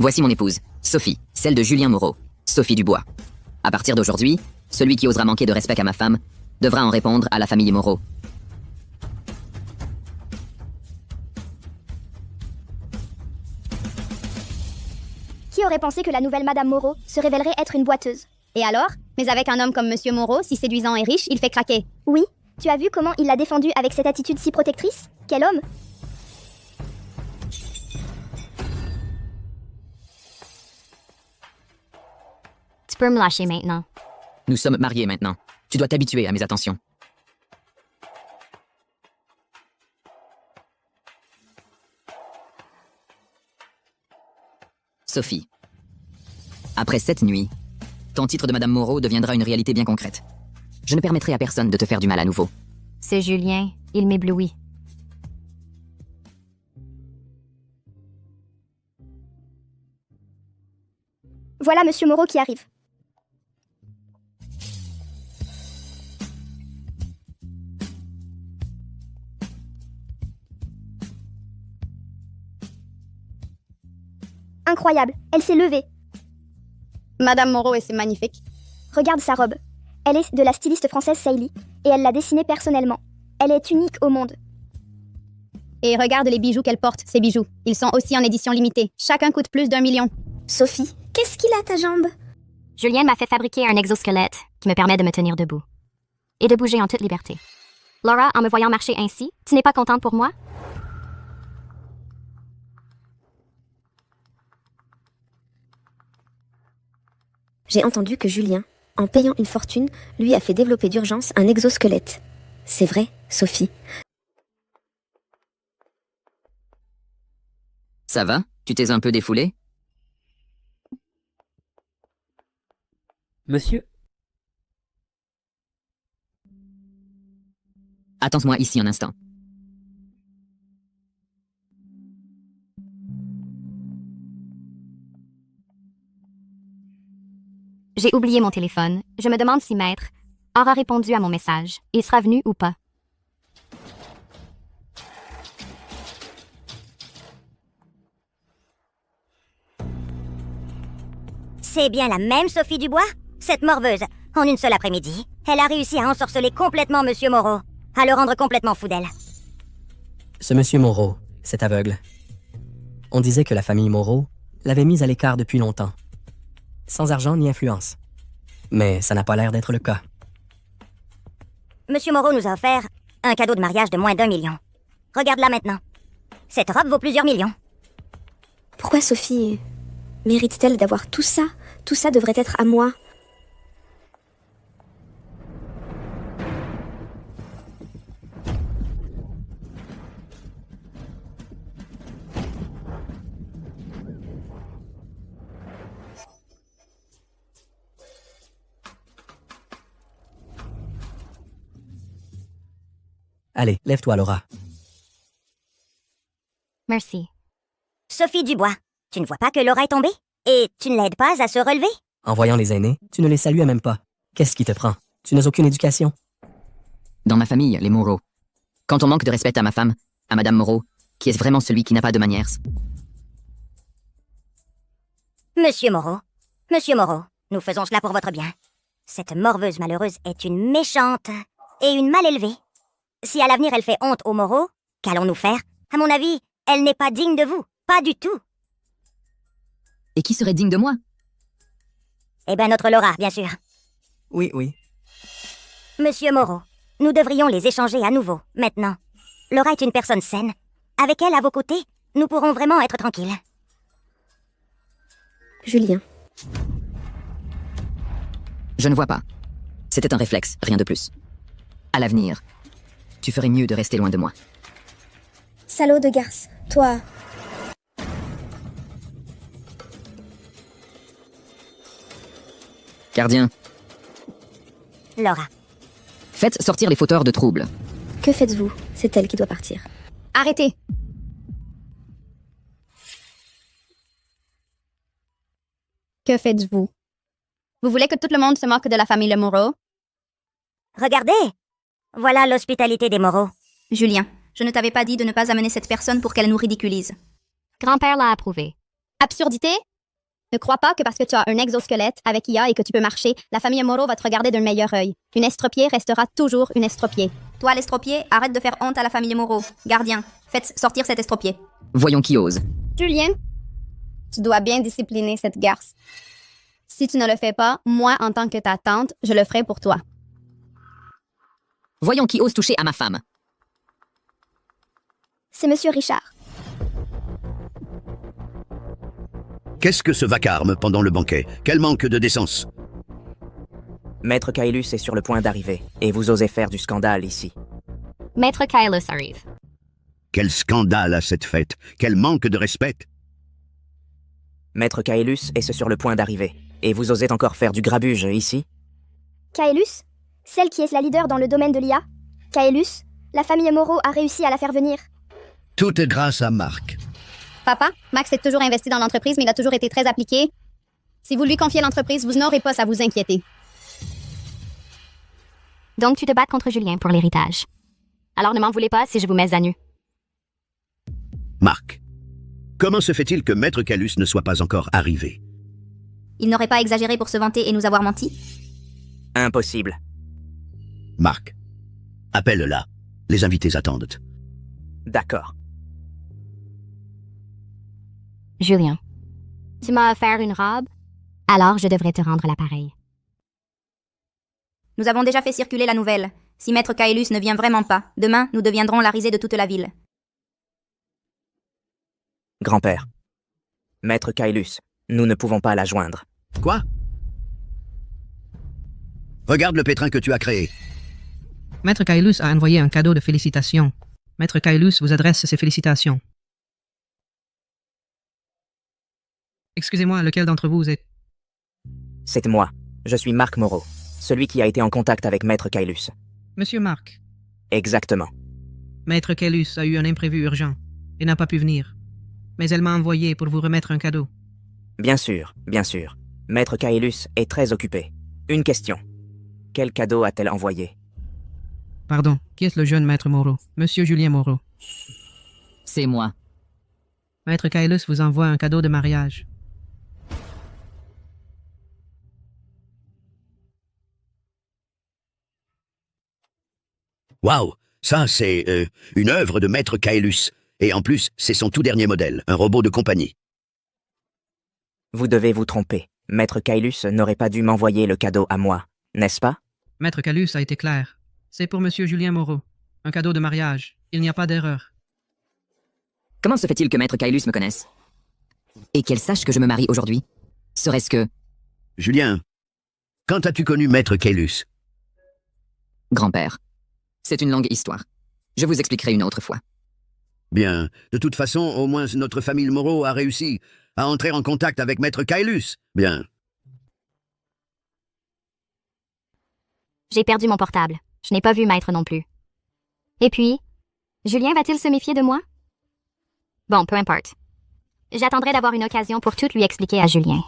[SPEAKER 6] Voici mon épouse, Sophie, celle de Julien Moreau, Sophie Dubois. À partir d'aujourd'hui, celui qui osera manquer de respect à ma femme devra en répondre à la famille Moreau.
[SPEAKER 4] Qui aurait pensé que la nouvelle Madame Moreau se révélerait être une boiteuse?
[SPEAKER 8] Et alors? Mais avec un homme comme Monsieur Moreau, si séduisant et riche, il fait craquer.
[SPEAKER 4] Oui, tu as vu comment il l'a défendue avec cette attitude si protectrice? Quel homme!
[SPEAKER 1] Tu peux me lâcher maintenant.
[SPEAKER 6] Nous sommes mariés maintenant. Tu dois t'habituer à mes attentions. Sophie. Après cette nuit, ton titre de Madame Moreau deviendra une réalité bien concrète. Je ne permettrai à personne de te faire du mal à nouveau.
[SPEAKER 1] C'est Julien, il m'éblouit.
[SPEAKER 4] Voilà Monsieur Moreau qui arrive. Incroyable, elle s'est levée.
[SPEAKER 8] Madame Moreau, et c'est magnifique.
[SPEAKER 4] Regarde sa robe. Elle est de la styliste française Sailly, et elle l'a dessinée personnellement. Elle est unique au monde.
[SPEAKER 8] Et regarde les bijoux qu'elle porte, ces bijoux. Ils sont aussi en édition limitée. Chacun coûte plus d'1 million.
[SPEAKER 3] Sophie, qu'est-ce qu'il a à ta jambe?
[SPEAKER 1] Julien m'a fait fabriquer un exosquelette qui me permet de me tenir debout et de bouger en toute liberté. Laura, en me voyant marcher ainsi, tu n'es pas contente pour moi?
[SPEAKER 3] J'ai entendu que Julien, en payant une fortune, lui a fait développer d'urgence un exosquelette. C'est vrai, Sophie.
[SPEAKER 6] Ça va? Tu t'es un peu défoulé?
[SPEAKER 5] Monsieur,
[SPEAKER 6] Attends-moi ici un instant.
[SPEAKER 1] J'ai oublié mon téléphone. Je me demande si Maître aura répondu à mon message. Il sera venu ou pas?
[SPEAKER 2] C'est bien la même Sophie Dubois? Cette morveuse, en une seule après-midi, elle a réussi à ensorceler complètement Monsieur Moreau, à le rendre complètement fou d'elle.
[SPEAKER 7] Ce monsieur Moreau, cet aveugle. On disait que la famille Moreau l'avait mise à l'écart depuis longtemps. Sans argent ni influence. Mais ça n'a pas l'air d'être le cas.
[SPEAKER 2] Monsieur Moreau nous a offert un cadeau de mariage de moins d'1 million. Regarde-la maintenant. Cette robe vaut plusieurs millions.
[SPEAKER 3] Pourquoi Sophie mérite-t-elle d'avoir tout ça? Tout ça devrait être à moi.
[SPEAKER 7] Allez, lève-toi, Laura.
[SPEAKER 1] Merci.
[SPEAKER 2] Sophie Dubois, tu ne vois pas que Laura est tombée? Et tu ne l'aides pas à se relever?
[SPEAKER 7] En voyant les aînés, tu ne les saluais même pas. Qu'est-ce qui te prend? Tu n'as aucune éducation.
[SPEAKER 6] Dans ma famille, les Moreau. Quand on manque de respect à ma femme, à Madame Moreau, qui est vraiment celui qui n'a pas de manières.
[SPEAKER 2] Monsieur Moreau, nous faisons cela pour votre bien. Cette morveuse malheureuse est une méchante et une mal élevée. Si à l'avenir elle fait honte aux Moreau, qu'allons-nous faire? À mon avis, elle n'est pas digne de vous. Pas du tout.
[SPEAKER 6] Et qui serait digne de moi?
[SPEAKER 2] Eh bien, notre Laura, bien sûr.
[SPEAKER 7] Oui, oui.
[SPEAKER 2] Monsieur Moreau, nous devrions les échanger à nouveau, maintenant. Laura est une personne saine. Avec elle à vos côtés, nous pourrons vraiment être tranquilles.
[SPEAKER 3] Julien.
[SPEAKER 6] Je ne vois pas. C'était un réflexe, rien de plus. À l'avenir, tu ferais mieux de rester loin de moi.
[SPEAKER 3] Salaud de garce, toi.
[SPEAKER 6] Gardien,
[SPEAKER 2] Laura.
[SPEAKER 6] faites sortir les fauteurs de troubles.
[SPEAKER 3] Que faites-vous? C'est elle qui doit partir.
[SPEAKER 4] Arrêtez. Que faites-vous? Vous voulez que tout le monde se moque de la famille Le Moreau?
[SPEAKER 2] Regardez. Voilà l'hospitalité des Moreau.
[SPEAKER 8] Julien, je ne t'avais pas dit de ne pas amener cette personne pour qu'elle nous ridiculise.
[SPEAKER 1] Grand-père l'a approuvé.
[SPEAKER 4] Absurdité? Ne crois pas que parce que tu as un exosquelette avec IA et que tu peux marcher, la famille Moreau va te regarder d'un meilleur œil. Une estropiée restera toujours une estropiée.
[SPEAKER 8] Toi, l'estropié, arrête de faire honte à la famille Moreau. Gardien, faites sortir cet estropié.
[SPEAKER 6] Voyons qui ose.
[SPEAKER 4] Julien, tu dois bien discipliner cette garce. Si tu ne le fais pas, moi, en tant que ta tante, je le ferai pour toi.
[SPEAKER 6] Voyons qui ose toucher à ma femme.
[SPEAKER 4] C'est Monsieur Richard.
[SPEAKER 9] Qu'est-ce que ce vacarme pendant le banquet? Quel manque de décence!
[SPEAKER 11] Maître Kaelus est sur le point d'arriver, et vous osez faire du scandale ici.
[SPEAKER 1] Maître Kaelus arrive.
[SPEAKER 9] Quel scandale à cette fête! Quel manque de respect!
[SPEAKER 11] Maître Kaelus est sur le point d'arriver, et vous osez encore faire du grabuge ici?
[SPEAKER 4] Kaelus? Celle qui est la leader dans le domaine de l'IA? Kaelus? La famille Moreau a réussi à la faire venir.
[SPEAKER 9] Tout est grâce à Marc.
[SPEAKER 4] Papa, Max est toujours investi dans l'entreprise, mais il a toujours été très appliqué. Si vous lui confiez l'entreprise, vous n'aurez pas à vous inquiéter.
[SPEAKER 1] Donc tu te bats contre Julien pour l'héritage. Alors ne m'en voulez pas si je vous mets à nu.
[SPEAKER 9] Marc, comment se fait-il que Maître Kaelus ne soit pas encore arrivé?
[SPEAKER 8] Il n'aurait pas exagéré pour se vanter et nous avoir menti?
[SPEAKER 11] Impossible.
[SPEAKER 9] Marc, appelle-la. Les invités attendent.
[SPEAKER 11] D'accord.
[SPEAKER 1] Julien, tu m'as offert une robe, alors je devrais te rendre l'appareil.
[SPEAKER 8] Nous avons déjà fait circuler la nouvelle. Si Maître Kaelus ne vient vraiment pas, demain, nous deviendrons la risée de toute la ville.
[SPEAKER 11] Grand-père. Maître Kaelus, nous ne pouvons pas la joindre.
[SPEAKER 9] Quoi? Regarde le pétrin que tu as créé.
[SPEAKER 12] Maître Kaelus a envoyé un cadeau de félicitations. Maître Kaelus vous adresse ses félicitations. Excusez-moi, lequel d'entre vous est...
[SPEAKER 11] C'est moi. Je suis Marc Moreau, celui qui a été en contact avec Maître Kaelus.
[SPEAKER 12] Monsieur Marc.
[SPEAKER 11] Exactement.
[SPEAKER 12] Maître Kaelus a eu un imprévu urgent et n'a pas pu venir. Mais elle m'a envoyé pour vous remettre un cadeau.
[SPEAKER 11] Bien sûr, bien sûr. Maître Kaelus est très occupé. Une question. Quel cadeau a-t-elle envoyé?
[SPEAKER 12] Pardon, qui est le jeune Maître Moreau? Monsieur Julien Moreau.
[SPEAKER 6] C'est moi.
[SPEAKER 12] Maître Kaelus vous envoie un cadeau de mariage.
[SPEAKER 9] Waouh, ça c'est une œuvre de Maître Kaelus. Et en plus, c'est son tout dernier modèle, un robot de compagnie.
[SPEAKER 11] Vous devez vous tromper. Maître Kaelus n'aurait pas dû m'envoyer le cadeau à moi, n'est-ce pas?
[SPEAKER 12] Maître Kaelus a été clair. C'est pour Monsieur Julien Moreau. Un cadeau de mariage. Il n'y a pas d'erreur.
[SPEAKER 6] Comment se fait-il que Maître Kaelus me connaisse? Et qu'elle sache que je me marie aujourd'hui? Serait-ce que...
[SPEAKER 9] Julien, quand as-tu connu Maître Kaelus?
[SPEAKER 6] Grand-père. C'est une longue histoire. Je vous expliquerai une autre fois.
[SPEAKER 9] Bien, de toute façon, au moins notre famille Moreau a réussi à entrer en contact avec Maître Kaelus. Bien.
[SPEAKER 1] J'ai perdu mon portable. Je n'ai pas vu Maître non plus. Et puis, Julien va-t-il se méfier de moi? Bon, peu importe. J'attendrai d'avoir une occasion pour tout lui expliquer à Julien.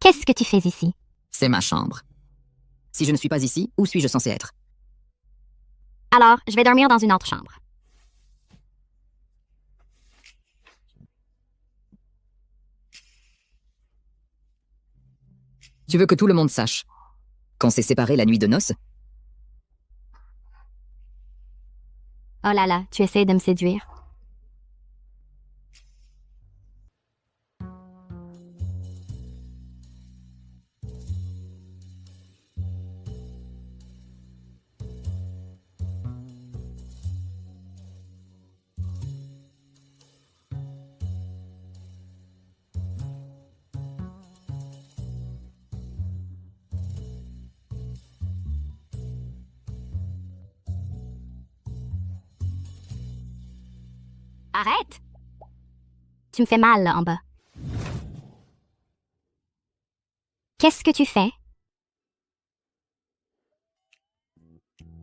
[SPEAKER 1] Qu'est-ce que tu fais ici?
[SPEAKER 6] C'est ma chambre. Si je ne suis pas ici, où suis-je censé être?
[SPEAKER 1] Alors, je vais dormir dans une autre chambre.
[SPEAKER 6] Tu veux que tout le monde sache qu'on s'est séparés la nuit de noces?
[SPEAKER 1] Oh là là, tu essaies de me séduire. Arrête! Tu me fais mal, là, en bas. Qu'est-ce que tu fais?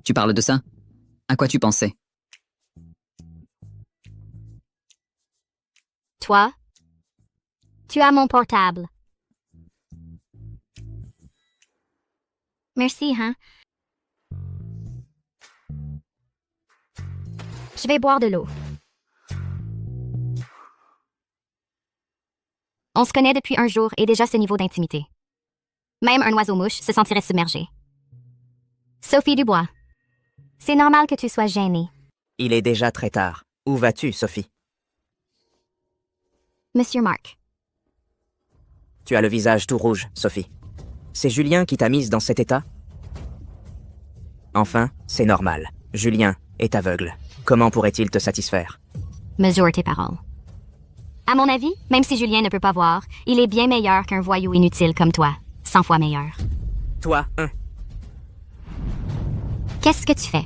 [SPEAKER 6] Tu parles de ça? À quoi tu pensais?
[SPEAKER 1] Toi? Tu as mon portable. Merci, hein? Je vais boire de l'eau. On se connaît depuis un jour et déjà ce niveau d'intimité. Même un oiseau-mouche se sentirait submergé. Sophie Dubois, c'est normal que tu sois gênée.
[SPEAKER 11] Il est déjà très tard. Où vas-tu, Sophie?
[SPEAKER 1] Monsieur Mark,
[SPEAKER 11] Tu as le visage tout rouge, Sophie. C'est Julien qui t'a mise dans cet état? Enfin, c'est normal. Julien est aveugle. Comment pourrait-il te satisfaire?
[SPEAKER 1] mesure tes paroles. À mon avis, même si Julien ne peut pas voir, il est bien meilleur qu'un voyou inutile comme toi. 100 fois meilleur.
[SPEAKER 11] Toi,
[SPEAKER 1] Qu'est-ce que tu fais?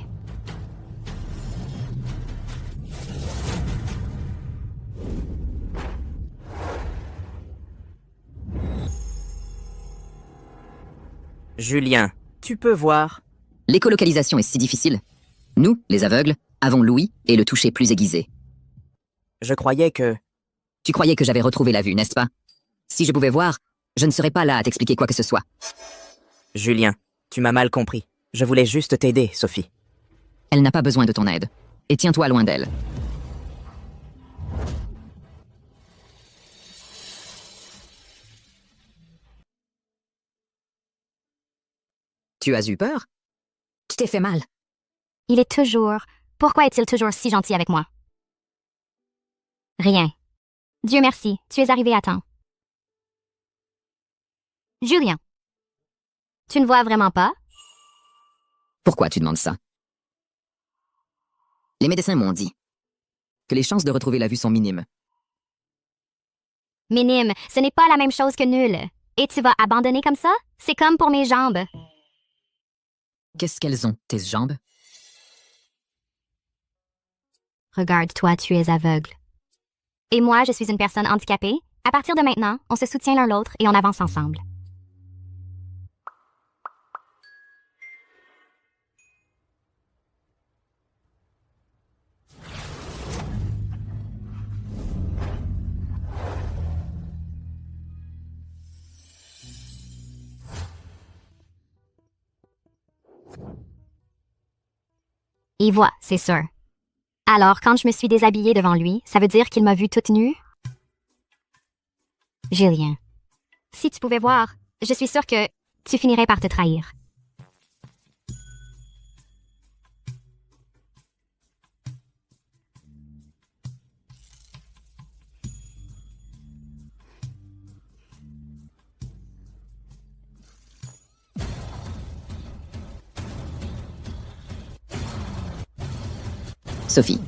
[SPEAKER 11] Julien, tu peux voir?
[SPEAKER 6] L'écolocalisation est si difficile. Nous, les aveugles, avons l'ouïe et le toucher plus aiguisé.
[SPEAKER 11] Je croyais que...
[SPEAKER 6] Tu croyais que j'avais retrouvé la vue, n'est-ce pas? Si je pouvais voir, je ne serais pas là à t'expliquer quoi que ce soit.
[SPEAKER 11] Julien, tu m'as mal compris. Je voulais juste t'aider, Sophie.
[SPEAKER 6] Elle n'a pas besoin de ton aide. Et tiens-toi loin d'elle. Tu as eu peur? Tu t'es fait mal.
[SPEAKER 1] Il est toujours... Pourquoi est-il toujours si gentil avec moi? Rien. Dieu merci, tu es arrivé à temps. Julien, tu ne vois vraiment pas?
[SPEAKER 6] Pourquoi tu demandes ça? Les médecins m'ont dit que les chances de retrouver la vue sont minimes.
[SPEAKER 1] Minime, ce n'est pas la même chose que nul. Et tu vas abandonner comme ça? C'est comme pour mes jambes.
[SPEAKER 6] Qu'est-ce qu'elles ont, tes jambes?
[SPEAKER 1] Regarde-toi, tu es aveugle. Et moi, je suis une personne handicapée. À partir de maintenant, on se soutient l'un l'autre et on avance ensemble. Et voilà, c'est sûr. Alors, quand je me suis déshabillée devant lui, ça veut dire qu'il m'a vue toute nue? Julien, si tu pouvais voir, je suis sûre que tu finirais par te trahir.
[SPEAKER 6] Sophie.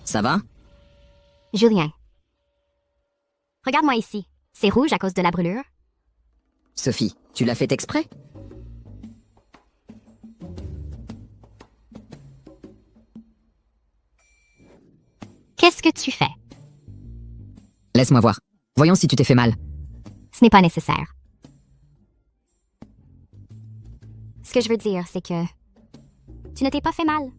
[SPEAKER 6] Ça va?
[SPEAKER 1] Julien. Regarde-moi ici. C'est rouge à cause de la brûlure.
[SPEAKER 6] Sophie, tu l'as fait exprès?
[SPEAKER 1] Qu'est-ce que tu fais?
[SPEAKER 6] Laisse-moi voir. Voyons si tu t'es fait mal.
[SPEAKER 1] Ce n'est pas nécessaire. Ce que je veux dire, c'est que tu ne t'es pas fait mal.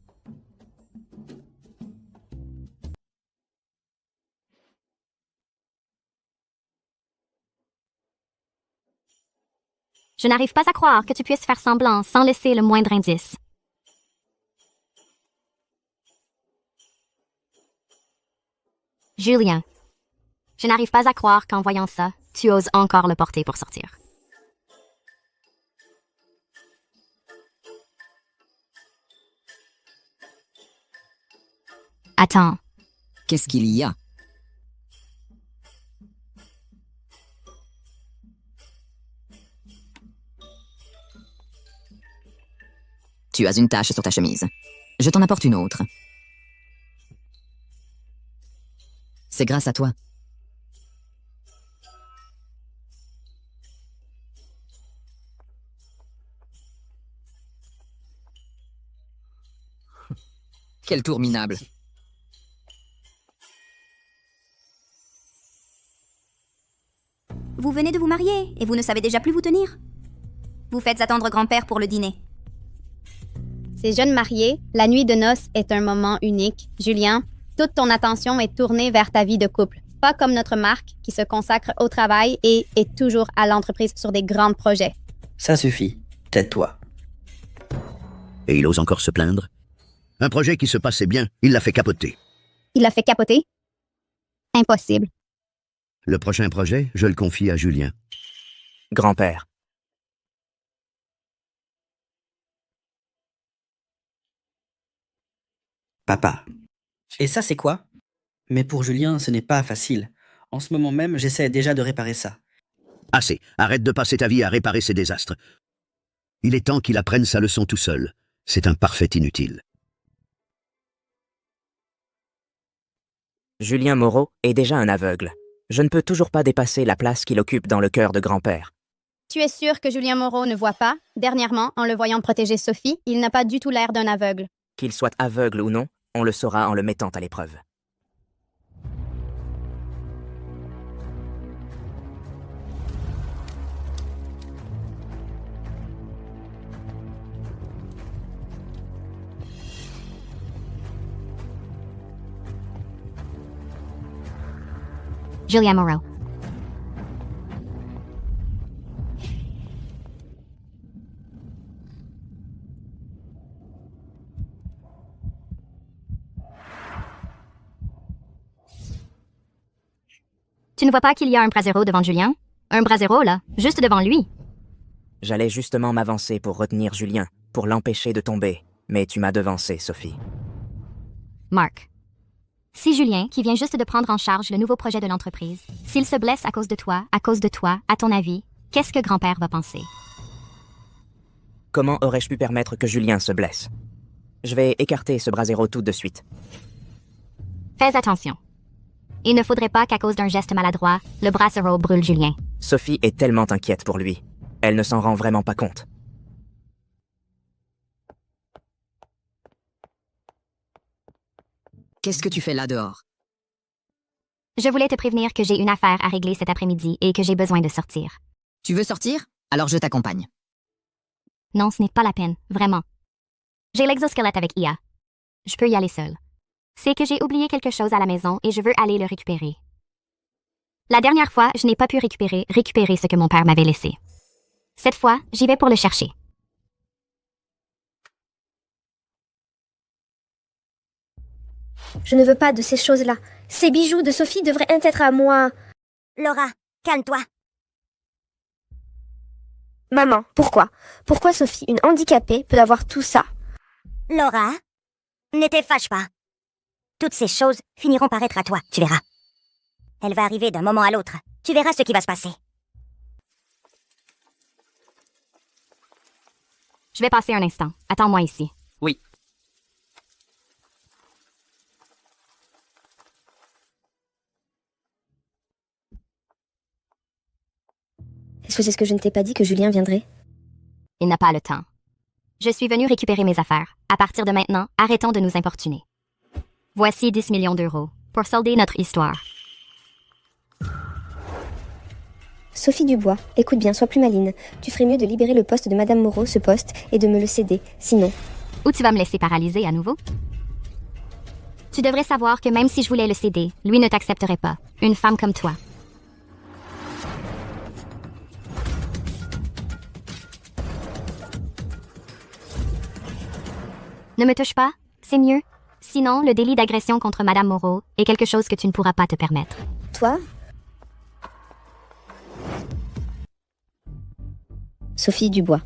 [SPEAKER 1] Je n'arrive pas à croire que tu puisses faire semblant sans laisser le moindre indice. Julien, je n'arrive pas à croire qu'en voyant ça, tu oses encore le porter pour sortir. Attends,
[SPEAKER 6] Qu'est-ce qu'il y a? Tu as une tache sur ta chemise. Je t'en apporte une autre. C'est grâce à toi. Quel tour minable.
[SPEAKER 8] Vous venez de vous marier et vous ne savez déjà plus vous tenir. Vous faites attendre grand-père pour le dîner.
[SPEAKER 13] Ces jeunes mariés, la nuit de noces est un moment unique. Julien, toute ton attention est tournée vers ta vie de couple. Pas comme notre Marc qui se consacre au travail et est toujours à l'entreprise sur des grands projets.
[SPEAKER 10] Ça suffit. Tais-toi.
[SPEAKER 9] Et il ose encore se plaindre? Un projet qui se passait bien, il l'a fait capoter.
[SPEAKER 13] Il l'a fait capoter? Impossible.
[SPEAKER 9] Le prochain projet, je le confie à Julien.
[SPEAKER 11] Grand-père.
[SPEAKER 10] Papa. Et ça, c'est quoi? Mais pour Julien, ce n'est pas facile. En ce moment même, j'essaie déjà de réparer ça.
[SPEAKER 9] Assez, arrête de passer ta vie à réparer ses désastres. Il est temps qu'il apprenne sa leçon tout seul. C'est un parfait inutile.
[SPEAKER 11] Julien Moreau est déjà un aveugle. Je ne peux toujours pas dépasser la place qu'il occupe dans le cœur de grand-père.
[SPEAKER 13] Tu es sûr que Julien Moreau ne voit pas? Dernièrement, en le voyant protéger Sophie, il n'a pas du tout l'air d'un aveugle.
[SPEAKER 11] Qu'il soit aveugle ou non, on le saura en le mettant à l'épreuve.
[SPEAKER 1] Julien Moreau. Tu ne vois pas qu'il y a un brasero devant Julien? Un brasero, là, juste devant lui.
[SPEAKER 11] J'allais justement m'avancer pour retenir Julien, pour l'empêcher de tomber, mais tu m'as devancé, Sophie.
[SPEAKER 1] Mark. Si Julien, qui vient juste de prendre en charge le nouveau projet de l'entreprise, s'il se blesse à cause de toi, à ton avis, qu'est-ce que grand-père va penser?
[SPEAKER 11] Comment aurais-je pu permettre que Julien se blesse? Je vais écarter ce brasero tout de suite.
[SPEAKER 1] Fais attention. Il ne faudrait pas qu'à cause d'un geste maladroit, le brasero brûle Julien.
[SPEAKER 11] Sophie est tellement inquiète pour lui. Elle ne s'en rend vraiment pas compte.
[SPEAKER 6] Qu'est-ce que tu fais là dehors?
[SPEAKER 1] Je voulais te prévenir que j'ai une affaire à régler cet après-midi et que j'ai besoin de sortir.
[SPEAKER 6] Tu veux sortir? Alors je t'accompagne.
[SPEAKER 1] Non, ce n'est pas la peine, vraiment. J'ai l'exosquelette avec Ia. Je peux y aller seule. C'est que j'ai oublié quelque chose à la maison et je veux aller le récupérer. La dernière fois, je n'ai pas pu récupérer ce que mon père m'avait laissé. Cette fois, j'y vais pour le chercher.
[SPEAKER 3] Je ne veux pas de ces choses-là. Ces bijoux de Sophie devraient être à moi.
[SPEAKER 2] Laura, calme-toi.
[SPEAKER 3] Maman, pourquoi? Pourquoi Sophie, une handicapée, peut avoir tout ça?
[SPEAKER 2] Laura, ne te fâche pas. Toutes ces choses finiront par être à toi, tu verras. Elle va arriver d'un moment à l'autre. Tu verras ce qui va se passer.
[SPEAKER 1] Je vais passer un instant. Attends-moi ici.
[SPEAKER 5] Oui.
[SPEAKER 3] Est-ce que je ne t'ai pas dit que Julien viendrait?
[SPEAKER 1] Il n'a pas le temps. Je suis venue récupérer mes affaires. À partir de maintenant, arrêtons de nous importuner. Voici 10 millions d'euros pour solder notre histoire.
[SPEAKER 3] Sophie Dubois, écoute bien, sois plus maline. Tu ferais mieux de libérer le poste de Madame Moreau, ce poste, et de me le céder. Sinon...
[SPEAKER 1] Ou tu vas me laisser paralyser à nouveau? Tu devrais savoir que même si je voulais le céder, lui ne t'accepterait pas. Une femme comme toi. Ne me touche pas, c'est mieux. Sinon, le délit d'agression contre Madame Moreau est quelque chose que tu ne pourras pas te permettre.
[SPEAKER 3] Toi? Sophie Dubois.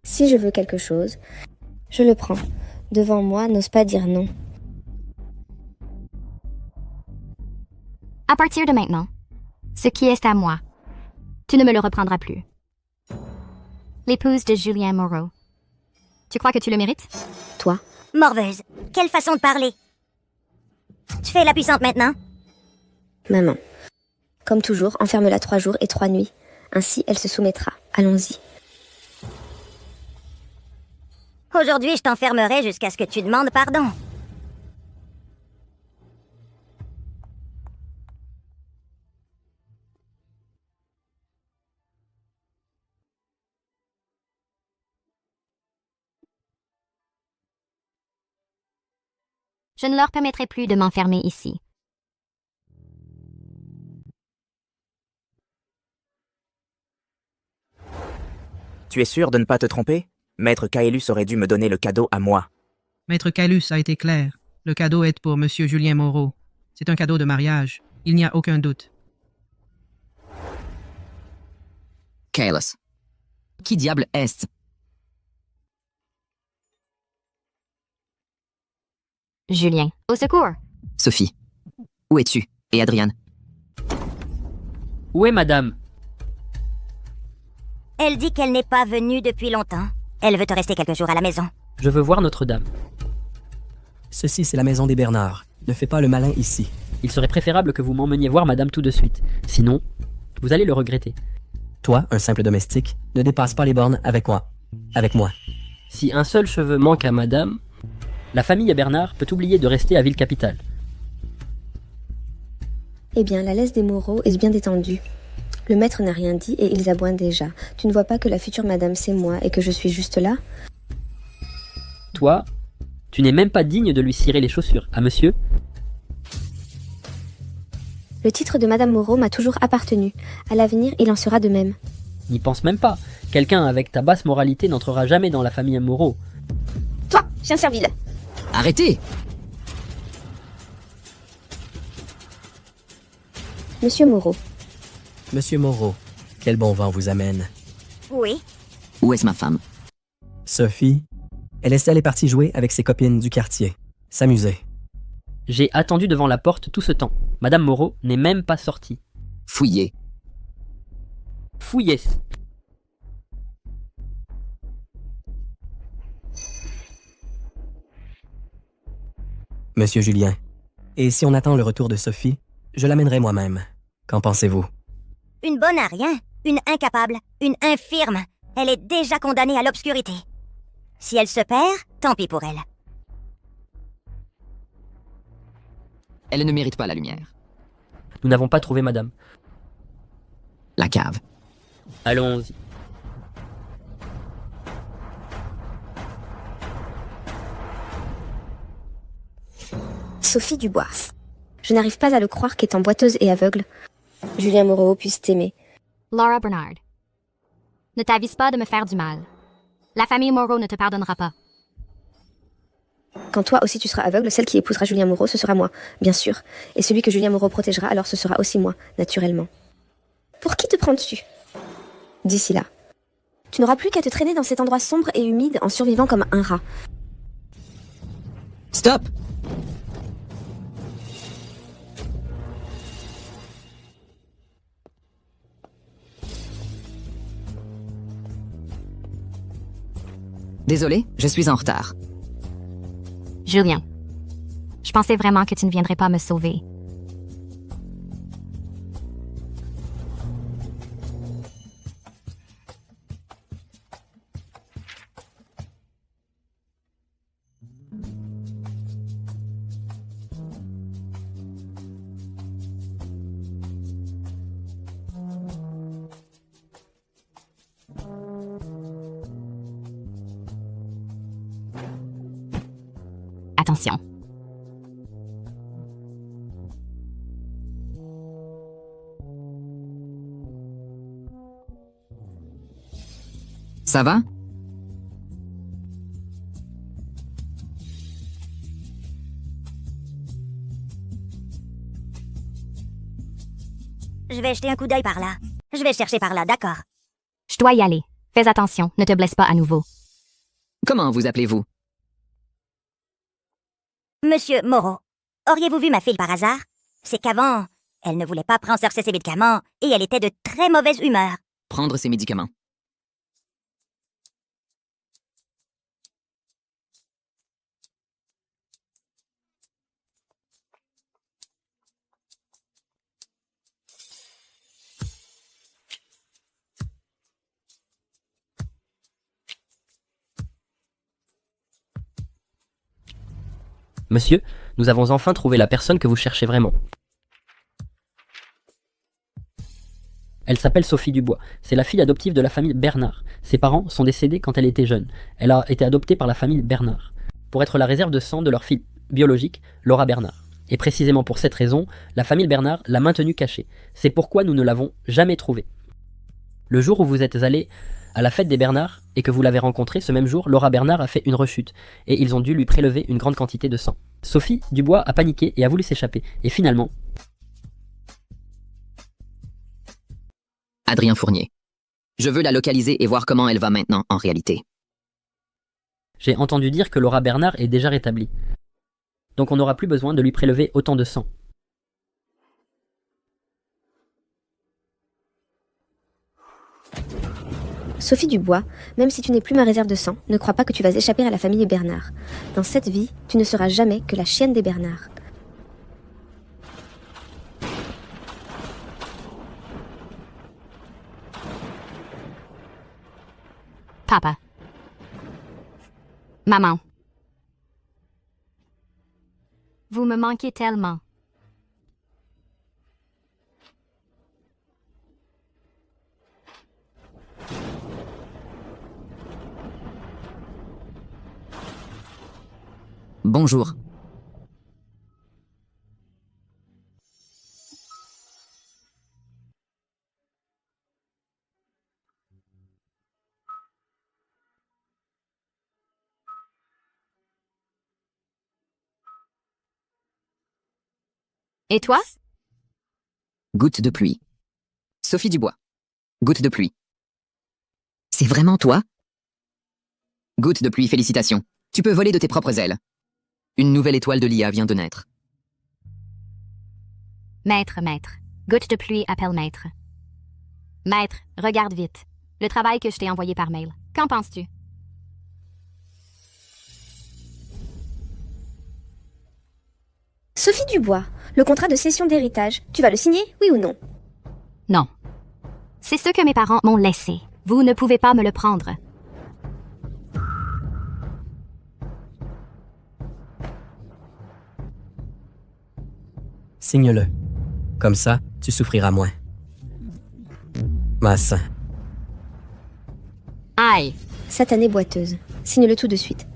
[SPEAKER 3] Si je veux quelque chose, je le prends. Devant moi, n'ose pas dire non.
[SPEAKER 1] À partir de maintenant, ce qui est à moi, tu ne me le reprendras plus. L'épouse de Julien Moreau. Tu crois que tu le mérites?
[SPEAKER 3] Toi?
[SPEAKER 2] Morveuse, quelle façon de parler. Tu fais la puissante maintenant?
[SPEAKER 3] Maman. Comme toujours, enferme-la 3 jours et 3 nuits. Ainsi, elle se soumettra. Allons-y.
[SPEAKER 2] Aujourd'hui, je t'enfermerai jusqu'à ce que tu demandes pardon.
[SPEAKER 1] Je ne leur permettrai plus de m'enfermer ici.
[SPEAKER 11] Tu es sûr de ne pas te tromper? Maître Caélus aurait dû me donner le cadeau à moi.
[SPEAKER 12] Maître Caélus a été clair. Le cadeau est pour Monsieur Julien Moreau. C'est un cadeau de mariage. Il n'y a aucun doute.
[SPEAKER 6] Caelus. Qui diable est-ce?
[SPEAKER 1] Julien, au secours!
[SPEAKER 6] Sophie. Où es-tu? Et Adriane?
[SPEAKER 5] Où est madame?
[SPEAKER 2] Elle dit qu'elle n'est pas venue depuis longtemps. Elle veut te rester quelques jours à la maison.
[SPEAKER 5] Je veux voir Notre-Dame.
[SPEAKER 7] Ceci, c'est la maison des Bernard. Ne fais pas le malin ici.
[SPEAKER 5] Il serait préférable que vous m'emmeniez voir madame tout de suite. Sinon, vous allez le regretter.
[SPEAKER 7] Toi, un simple domestique, ne dépasse pas les bornes avec moi. Avec moi.
[SPEAKER 5] Si un seul cheveu manque à madame, la famille Bernard peut oublier de rester à Ville-Capitale.
[SPEAKER 3] Eh bien, la laisse des Moreau est bien détendue. Le maître n'a rien dit et ils aboient déjà. Tu ne vois pas que la future madame c'est moi et que je suis juste là?
[SPEAKER 5] Toi, tu n'es même pas digne de lui cirer les chaussures, à monsieur?
[SPEAKER 3] Le titre de Madame Moreau m'a toujours appartenu. À l'avenir, il en sera de même.
[SPEAKER 5] N'y pense même pas. Quelqu'un avec ta basse moralité n'entrera jamais dans la famille Moreau.
[SPEAKER 3] Toi, chien de Serville!
[SPEAKER 6] Arrêtez!
[SPEAKER 3] Monsieur Moreau.
[SPEAKER 7] Monsieur Moreau, quel bon vent vous amène.
[SPEAKER 2] Oui.
[SPEAKER 6] Où est-ce ma femme?
[SPEAKER 7] Sophie, elle est partie jouer avec ses copines du quartier. S'amuser.
[SPEAKER 5] J'ai attendu devant la porte tout ce temps. Madame Moreau n'est même pas sortie.
[SPEAKER 6] Fouillez.
[SPEAKER 5] Fouillez.
[SPEAKER 7] Monsieur Julien, et si on attend le retour de Sophie, je l'amènerai moi-même. Qu'en pensez-vous?
[SPEAKER 2] Une bonne à rien, une incapable, une infirme. Elle est déjà condamnée à l'obscurité. Si elle se perd, tant pis pour elle.
[SPEAKER 6] Elle ne mérite pas la lumière.
[SPEAKER 5] Nous n'avons pas trouvé madame.
[SPEAKER 6] La cave.
[SPEAKER 5] Allons-y.
[SPEAKER 3] Sophie Dubois. Je n'arrive pas à le croire qu'étant boiteuse et aveugle, Julien Moreau puisse t'aimer.
[SPEAKER 1] Laura Bernard. Ne t'avise pas de me faire du mal. La famille Moreau ne te pardonnera pas.
[SPEAKER 3] Quand toi aussi tu seras aveugle, celle qui épousera Julien Moreau, ce sera moi, bien sûr. Et celui que Julien Moreau protégera, alors ce sera aussi moi, naturellement. Pour qui te prends-tu? D'ici là. Tu n'auras plus qu'à te traîner dans cet endroit sombre et humide en survivant comme un rat.
[SPEAKER 6] Stop! Désolé, je suis en retard.
[SPEAKER 1] Julien, je pensais vraiment que tu ne viendrais pas me sauver. attention.
[SPEAKER 6] Ça va?
[SPEAKER 2] Je vais jeter un coup d'œil par là. Je vais chercher par là, d'accord.
[SPEAKER 1] Je dois y aller. Fais attention, ne te blesse pas à nouveau.
[SPEAKER 6] Comment vous appelez-vous?
[SPEAKER 2] Monsieur Moreau, auriez-vous vu ma fille par hasard? C'est qu'avant, elle ne voulait pas prendre ses médicaments et elle était de très mauvaise humeur.
[SPEAKER 6] Prendre ses médicaments.
[SPEAKER 5] Monsieur, nous avons enfin trouvé la personne que vous cherchez vraiment. Elle s'appelle Sophie Dubois. C'est la fille adoptive de la famille Bernard. Ses parents sont décédés quand elle était jeune. Elle a été adoptée par la famille Bernard, pour être la réserve de sang de leur fille biologique, Laura Bernard. Et précisément pour cette raison, la famille Bernard l'a maintenue cachée. C'est pourquoi nous ne l'avons jamais trouvée. Le jour où vous êtes allé à la fête des Bernard et que vous l'avez rencontrée, ce même jour, Laura Bernard a fait une rechute et ils ont dû lui prélever une grande quantité de sang. Sophie Dubois a paniqué et a voulu s'échapper. Et finalement...
[SPEAKER 6] Adrien Fournier. Je veux la localiser et voir comment elle va maintenant en réalité.
[SPEAKER 5] J'ai entendu dire que Laura Bernard est déjà rétablie. Donc on n'aura plus besoin de lui prélever autant de sang.
[SPEAKER 3] Sophie Dubois, même si tu n'es plus ma réserve de sang, ne crois pas que tu vas échapper à la famille Bernard. Dans cette vie, tu ne seras jamais que la chienne des Bernard.
[SPEAKER 1] Papa. Maman. Vous me manquez tellement.
[SPEAKER 6] Bonjour.
[SPEAKER 1] Et toi?
[SPEAKER 6] Goutte de pluie. Sophie Dubois. Goutte de pluie. C'est vraiment toi? Goutte de pluie, félicitations. Tu peux voler de tes propres ailes. Une nouvelle étoile de l'IA vient de naître.
[SPEAKER 1] Maître. Goutte de pluie appelle maître. Maître, regarde vite. Le travail que je t'ai envoyé par mail. Qu'en penses-tu?
[SPEAKER 3] Sophie Dubois, le contrat de cession d'héritage, tu vas le signer, oui ou non?
[SPEAKER 1] Non. C'est ce que mes parents m'ont laissé. Vous ne pouvez pas me le prendre.
[SPEAKER 7] Signe-le. Comme ça, tu souffriras moins. Massin.
[SPEAKER 1] Aïe!
[SPEAKER 3] Satanée boiteuse. Signe-le tout de suite.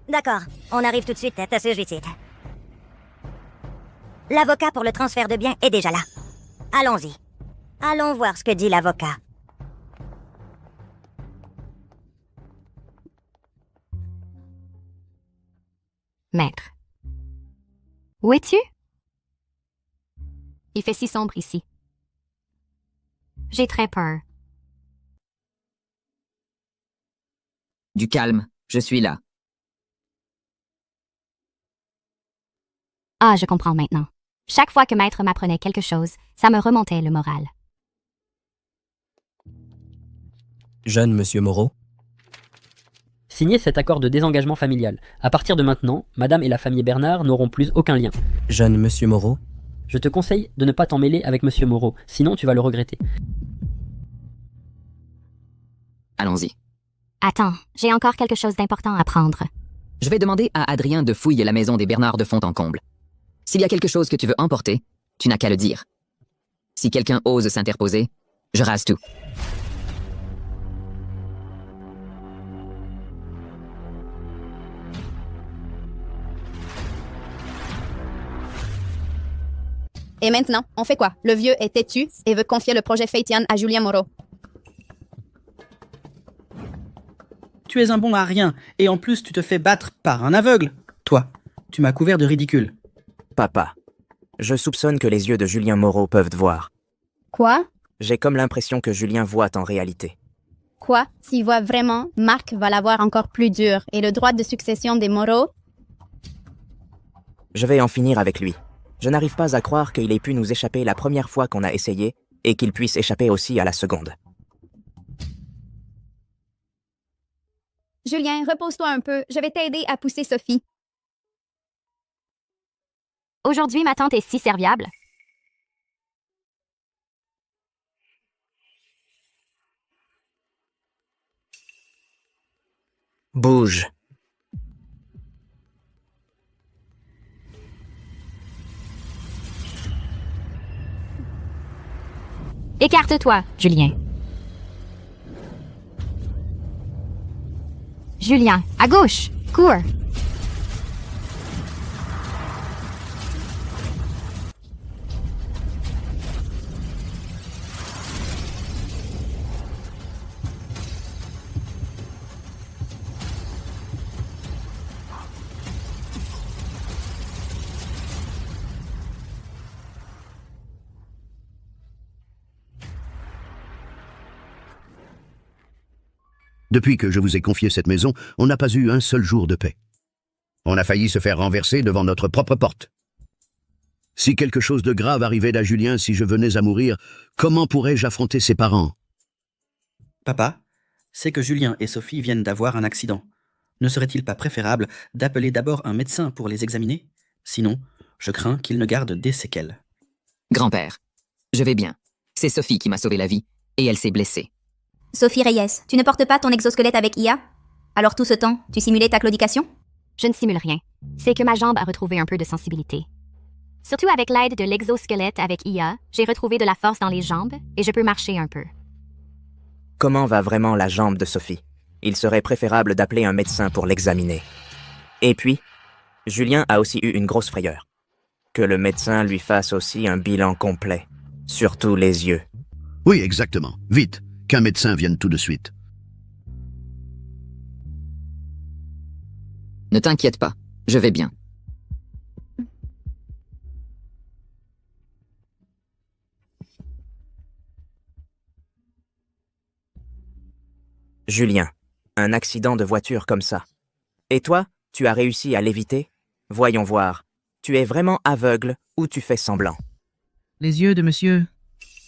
[SPEAKER 2] D'accord, on arrive tout de suite à ta servitude. L'avocat pour le transfert de biens est déjà là. Allons-y. Allons voir ce que dit l'avocat.
[SPEAKER 1] Maître. Où es-tu? Il fait si sombre ici. J'ai très peur.
[SPEAKER 6] Du calme, je suis là.
[SPEAKER 1] Ah, je comprends maintenant. Chaque fois que Maître m'apprenait quelque chose, ça me remontait le moral.
[SPEAKER 7] Jeune Monsieur Moreau.
[SPEAKER 5] Signez cet accord de désengagement familial. À partir de maintenant, Madame et la famille Bernard n'auront plus aucun lien.
[SPEAKER 7] Jeune Monsieur Moreau.
[SPEAKER 5] Je te conseille de ne pas t'en mêler avec Monsieur Moreau, sinon tu vas le regretter.
[SPEAKER 6] Allons-y.
[SPEAKER 1] Attends, j'ai encore quelque chose d'important à prendre.
[SPEAKER 6] Je vais demander à Adrien de fouiller la maison des Bernard de fond en comble. S'il y a quelque chose que tu veux emporter, tu n'as qu'à le dire. Si quelqu'un ose s'interposer, je rase tout.
[SPEAKER 13] Et maintenant, on fait quoi? Le vieux est têtu et veut confier le projet Phaetion à Julien Moreau.
[SPEAKER 10] Tu es un bon à rien, et en plus tu te fais battre par un aveugle. Toi, tu m'as couvert de ridicule.
[SPEAKER 11] Papa, je soupçonne que les yeux de Julien Moreau peuvent te voir.
[SPEAKER 13] Quoi?
[SPEAKER 11] J'ai comme l'impression que Julien voit en réalité.
[SPEAKER 13] Quoi? S'il voit vraiment, Marc va l'avoir encore plus dur et le droit de succession des Moreau?
[SPEAKER 11] Je vais en finir avec lui. Je n'arrive pas à croire qu'il ait pu nous échapper la première fois qu'on a essayé et qu'il puisse échapper aussi à la seconde.
[SPEAKER 13] Julien, repose-toi un peu. Je vais t'aider à pousser Sophie.
[SPEAKER 1] Aujourd'hui, ma tante est si serviable.
[SPEAKER 11] Bouge.
[SPEAKER 1] Écarte-toi, Julien. Julien, à gauche, cours.
[SPEAKER 9] Depuis que je vous ai confié cette maison, on n'a pas eu un seul jour de paix. On a failli se faire renverser devant notre propre porte. Si quelque chose de grave arrivait à Julien si je venais à mourir, comment pourrais-je affronter ses parents?
[SPEAKER 10] Papa, c'est que Julien et Sophie viennent d'avoir un accident. Ne serait-il pas préférable d'appeler d'abord un médecin pour les examiner? Sinon, je crains qu'ils ne gardent des séquelles.
[SPEAKER 6] Grand-père, je vais bien. C'est Sophie qui m'a sauvé la vie, et elle s'est blessée.
[SPEAKER 8] Sophie Reyes, tu ne portes pas ton exosquelette avec IA? Alors tout ce temps, tu simulais ta claudication?
[SPEAKER 1] Je ne simule rien. C'est que ma jambe a retrouvé un peu de sensibilité. Surtout avec l'aide de l'exosquelette avec IA, j'ai retrouvé de la force dans les jambes et je peux marcher un peu.
[SPEAKER 11] Comment va vraiment la jambe de Sophie? Il serait préférable d'appeler un médecin pour l'examiner. Et puis, Julien a aussi eu une grosse frayeur. Que le médecin lui fasse aussi un bilan complet. Surtout les yeux.
[SPEAKER 9] Oui, exactement. Vite, qu'un médecin vienne tout de suite.
[SPEAKER 6] Ne t'inquiète pas, je vais bien.
[SPEAKER 11] Julien, un accident de voiture comme ça. Et toi, tu as réussi à l'éviter? Voyons voir. Tu es vraiment aveugle ou tu fais semblant?
[SPEAKER 12] Les yeux de monsieur.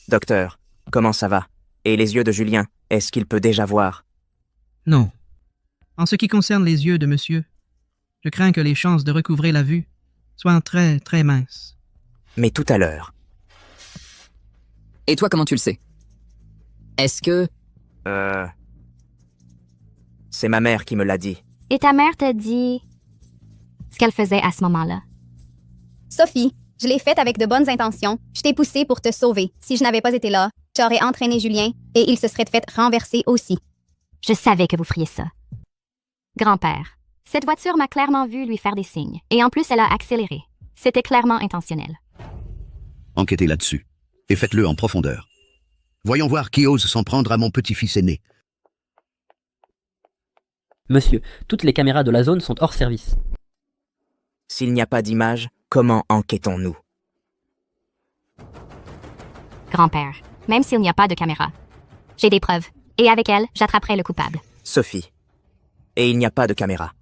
[SPEAKER 11] Docteur, comment ça va? Et les yeux de Julien, est-ce qu'il peut déjà voir?
[SPEAKER 12] Non. En ce qui concerne les yeux de monsieur, je crains que les chances de recouvrer la vue soient très, très minces.
[SPEAKER 11] Mais tout à l'heure.
[SPEAKER 6] Et toi, comment tu le sais? Est-ce que...
[SPEAKER 11] C'est ma mère qui me l'a dit.
[SPEAKER 1] Et ta mère t'a dit ce qu'elle faisait à ce moment-là?
[SPEAKER 13] Sophie, je l'ai faite avec de bonnes intentions. Je t'ai poussée pour te sauver. Si je n'avais pas été là, tu aurais entraîné Julien et il se serait fait renverser aussi.
[SPEAKER 1] Je savais que vous feriez ça. Grand-père, cette voiture m'a clairement vu lui faire des signes. Et en plus, elle a accéléré. C'était clairement intentionnel.
[SPEAKER 9] Enquêtez là-dessus. Et faites-le en profondeur. Voyons voir qui ose s'en prendre à mon petit-fils aîné.
[SPEAKER 5] Monsieur, toutes les caméras de la zone sont hors service.
[SPEAKER 11] S'il n'y a pas d'image, comment enquêtons-nous?
[SPEAKER 1] Grand-père, même s'il n'y a pas de caméra, j'ai des preuves. Et avec elles, j'attraperai le coupable.
[SPEAKER 11] Sophie. Et il n'y a pas de caméra.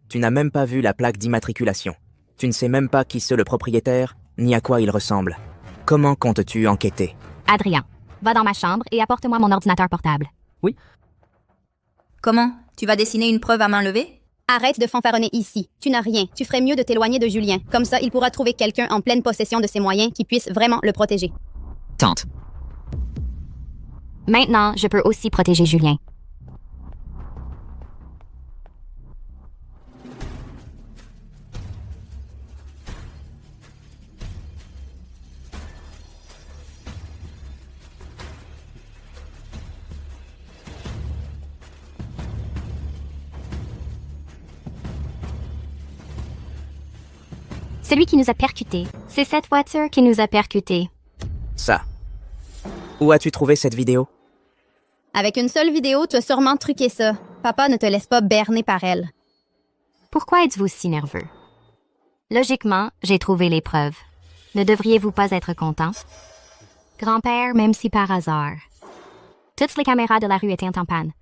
[SPEAKER 11] Tu n'as même pas vu la plaque d'immatriculation. Tu ne sais même pas qui c'est le propriétaire, ni à quoi il ressemble. Comment comptes-tu enquêter?
[SPEAKER 1] Adrien, va dans ma chambre et apporte-moi mon ordinateur portable.
[SPEAKER 5] Oui.
[SPEAKER 8] Comment? Tu vas dessiner une preuve à main levée?
[SPEAKER 13] Arrête de fanfaronner ici. Tu n'as rien. Tu ferais mieux de t'éloigner de Julien. Comme ça, il pourra trouver quelqu'un en pleine possession de ses moyens qui puisse vraiment le protéger.
[SPEAKER 6] Tante.
[SPEAKER 1] Maintenant, je peux aussi protéger Julien. Celui qui nous a percutés. C'est cette voiture qui nous a percutés.
[SPEAKER 11] Ça. Où as-tu trouvé cette vidéo?
[SPEAKER 13] Avec une seule vidéo, tu as sûrement truqué ça. Papa ne te laisse pas berner par elle.
[SPEAKER 1] Pourquoi êtes-vous si nerveux? Logiquement, j'ai trouvé les preuves. Ne devriez-vous pas être content? Grand-père, même si par hasard. Toutes les caméras de la rue étaient en panne.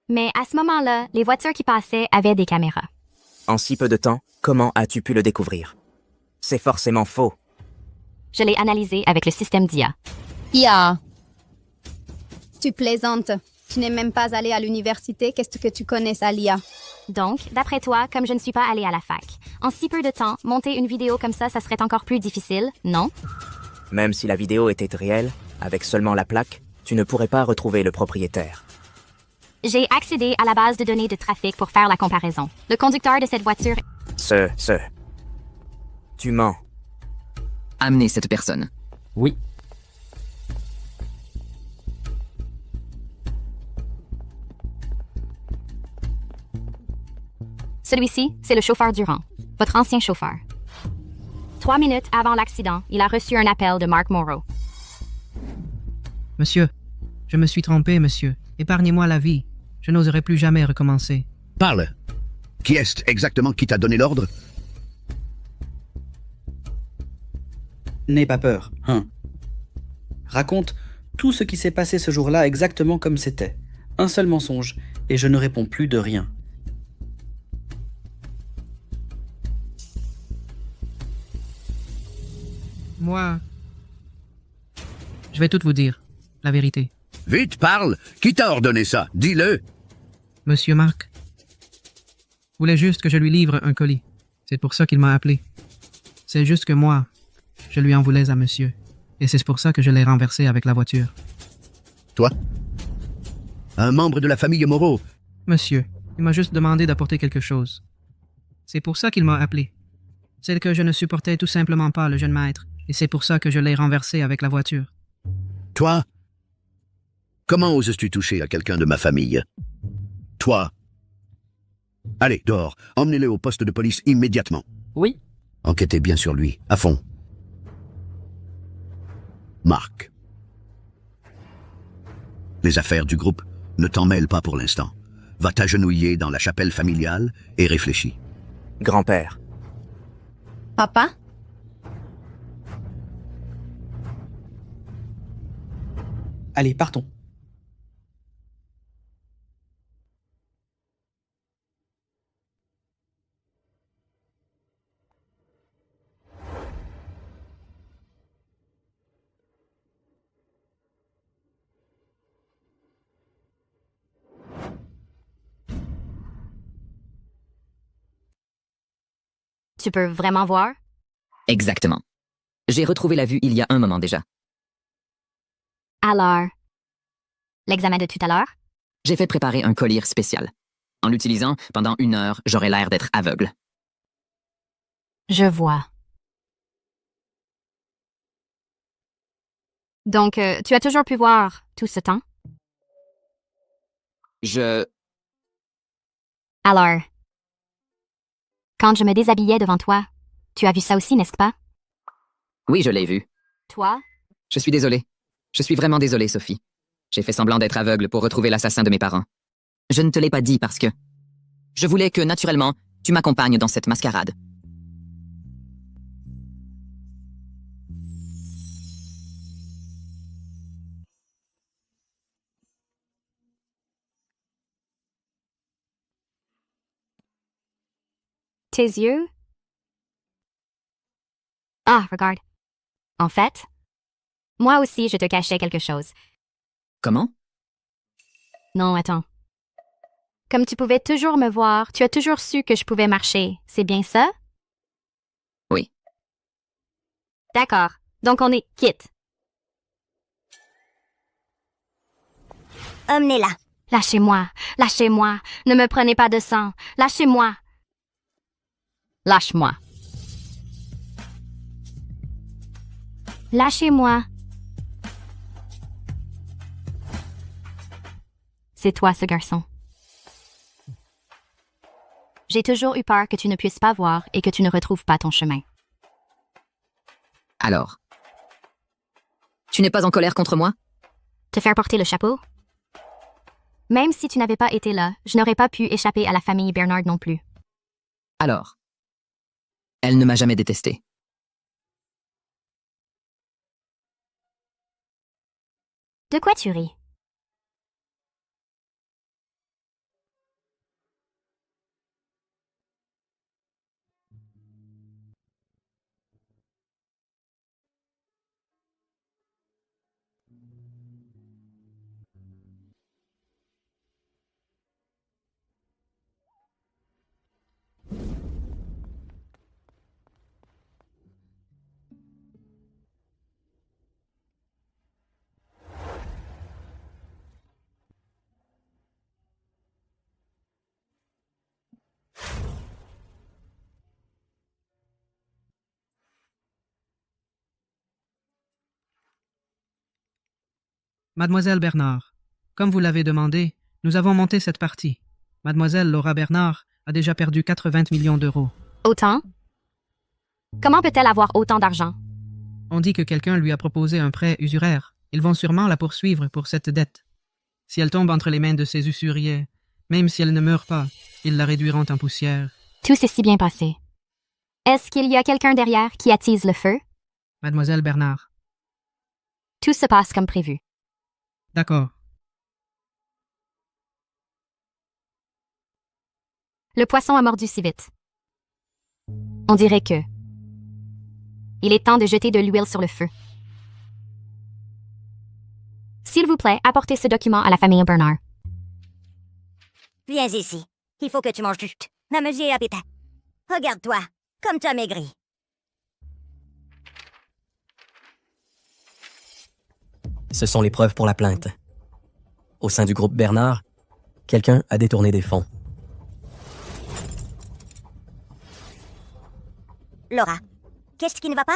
[SPEAKER 1] Mais à ce moment-là, les voitures qui passaient avaient des caméras.
[SPEAKER 11] En si peu de temps, comment as-tu pu le découvrir? C'est forcément faux.
[SPEAKER 1] Je l'ai analysé avec le système d'IA.
[SPEAKER 13] IA. Tu plaisantes. Tu n'es même pas allé à l'université. Qu'est-ce que tu connais à l'IA?
[SPEAKER 1] Donc, d'après toi, comme je ne suis pas allée à la fac, en si peu de temps, monter une vidéo comme ça serait encore plus difficile, non?
[SPEAKER 11] Même si la vidéo était réelle, avec seulement la plaque, tu ne pourrais pas retrouver le propriétaire.
[SPEAKER 1] J'ai accédé à la base de données de trafic pour faire la comparaison. Le conducteur de cette voiture...
[SPEAKER 11] Tu mens.
[SPEAKER 6] Amenez cette personne.
[SPEAKER 5] Oui.
[SPEAKER 1] Celui-ci, c'est le chauffeur Durand, votre ancien chauffeur. 3 minutes avant l'accident, il a reçu un appel de Mark Morrow.
[SPEAKER 12] Monsieur, je me suis trompé, monsieur. Épargnez-moi la vie. Je n'oserai plus jamais recommencer.
[SPEAKER 9] Parle. Qui est-ce exactement qui t'a donné l'ordre?
[SPEAKER 10] N'aie pas peur, hein. Raconte tout ce qui s'est passé ce jour-là exactement comme c'était. Un seul mensonge, et je ne réponds plus de rien.
[SPEAKER 12] Moi... Je vais tout vous dire. La vérité.
[SPEAKER 9] Vite, parle! Qui t'a ordonné ça? Dis-le!
[SPEAKER 12] Monsieur Mark voulait juste que je lui livre un colis. C'est pour ça qu'il m'a appelé. C'est juste que moi, je lui en voulais à monsieur. Et c'est pour ça que je l'ai renversé avec la voiture.
[SPEAKER 9] Toi? Un membre de la famille Moreau?
[SPEAKER 12] Monsieur, il m'a juste demandé d'apporter quelque chose. C'est pour ça qu'il m'a appelé. C'est que je ne supportais tout simplement pas le jeune maître. Et c'est pour ça que je l'ai renversé avec la voiture.
[SPEAKER 9] Toi? Comment oses-tu toucher à quelqu'un de ma famille? Toi? Allez, dehors. Emmenez-le au poste de police immédiatement.
[SPEAKER 5] Oui.
[SPEAKER 9] Enquêtez bien sur lui, à fond. Marc. Les affaires du groupe ne t'en mêlent pas pour l'instant. Va t'agenouiller dans la chapelle familiale et réfléchis.
[SPEAKER 11] Grand-père.
[SPEAKER 13] Papa?
[SPEAKER 10] Allez, partons.
[SPEAKER 1] Tu peux vraiment voir?
[SPEAKER 6] Exactement. J'ai retrouvé la vue il y a un moment déjà.
[SPEAKER 1] Alors, l'examen de tout à l'heure?
[SPEAKER 6] J'ai fait préparer un collier spécial. En l'utilisant, pendant 1 heure, j'aurais l'air d'être aveugle.
[SPEAKER 1] Je vois. Donc, tu as toujours pu voir tout ce temps? Alors, quand je me déshabillais devant toi, tu as vu ça aussi, n'est-ce pas?
[SPEAKER 6] Oui, je l'ai vu.
[SPEAKER 1] Toi?
[SPEAKER 6] Je suis désolé. Je suis vraiment désolé, Sophie. J'ai fait semblant d'être aveugle pour retrouver l'assassin de mes parents. Je ne te l'ai pas dit parce que... Je voulais que, naturellement, tu m'accompagnes dans cette mascarade.
[SPEAKER 1] Tes yeux? Ah, regarde. En fait, moi aussi, je te cachais quelque chose.
[SPEAKER 6] Comment?
[SPEAKER 1] Non, attends. Comme tu pouvais toujours me voir, tu as toujours su que je pouvais marcher. C'est bien ça?
[SPEAKER 6] Oui.
[SPEAKER 1] D'accord. Donc on est quitte.
[SPEAKER 2] Emmenez-la.
[SPEAKER 1] Lâchez-moi. Lâchez-moi. Ne me prenez pas de sang. Lâchez-moi. Lâche-moi. Lâchez-moi. C'est toi, ce garçon. J'ai toujours eu peur que tu ne puisses pas voir et que tu ne retrouves pas ton chemin.
[SPEAKER 6] Alors, tu n'es pas en colère contre moi?
[SPEAKER 1] Te faire porter le chapeau? Même si tu n'avais pas été là, je n'aurais pas pu échapper à la famille Bernard non plus.
[SPEAKER 6] Alors, elle ne m'a jamais détesté.
[SPEAKER 1] De quoi tu ris?
[SPEAKER 12] Mademoiselle Bernard, comme vous l'avez demandé, nous avons monté cette partie. Mademoiselle Laura Bernard a déjà perdu 80 millions d'euros.
[SPEAKER 1] Autant? Comment peut-elle avoir autant d'argent?
[SPEAKER 12] On dit que quelqu'un lui a proposé un prêt usuraire. Ils vont sûrement la poursuivre pour cette dette. Si elle tombe entre les mains de ces usuriers, même si elle ne meurt pas, ils la réduiront en poussière.
[SPEAKER 1] Tout s'est si bien passé. Est-ce qu'il y a quelqu'un derrière qui attise le feu?
[SPEAKER 12] Mademoiselle Bernard.
[SPEAKER 1] Tout se passe comme prévu.
[SPEAKER 12] D'accord.
[SPEAKER 1] Le poisson a mordu si vite. On dirait que... Il est temps de jeter de l'huile sur le feu. S'il vous plaît, apportez ce document à la famille Bernard.
[SPEAKER 2] Viens ici. Il faut que tu manges vite. La mesure est appétit. Regarde-toi, comme tu as maigri.
[SPEAKER 7] Ce sont les preuves pour la plainte. Au sein du groupe Bernard, quelqu'un a détourné des fonds.
[SPEAKER 2] Laura, qu'est-ce qui ne va pas?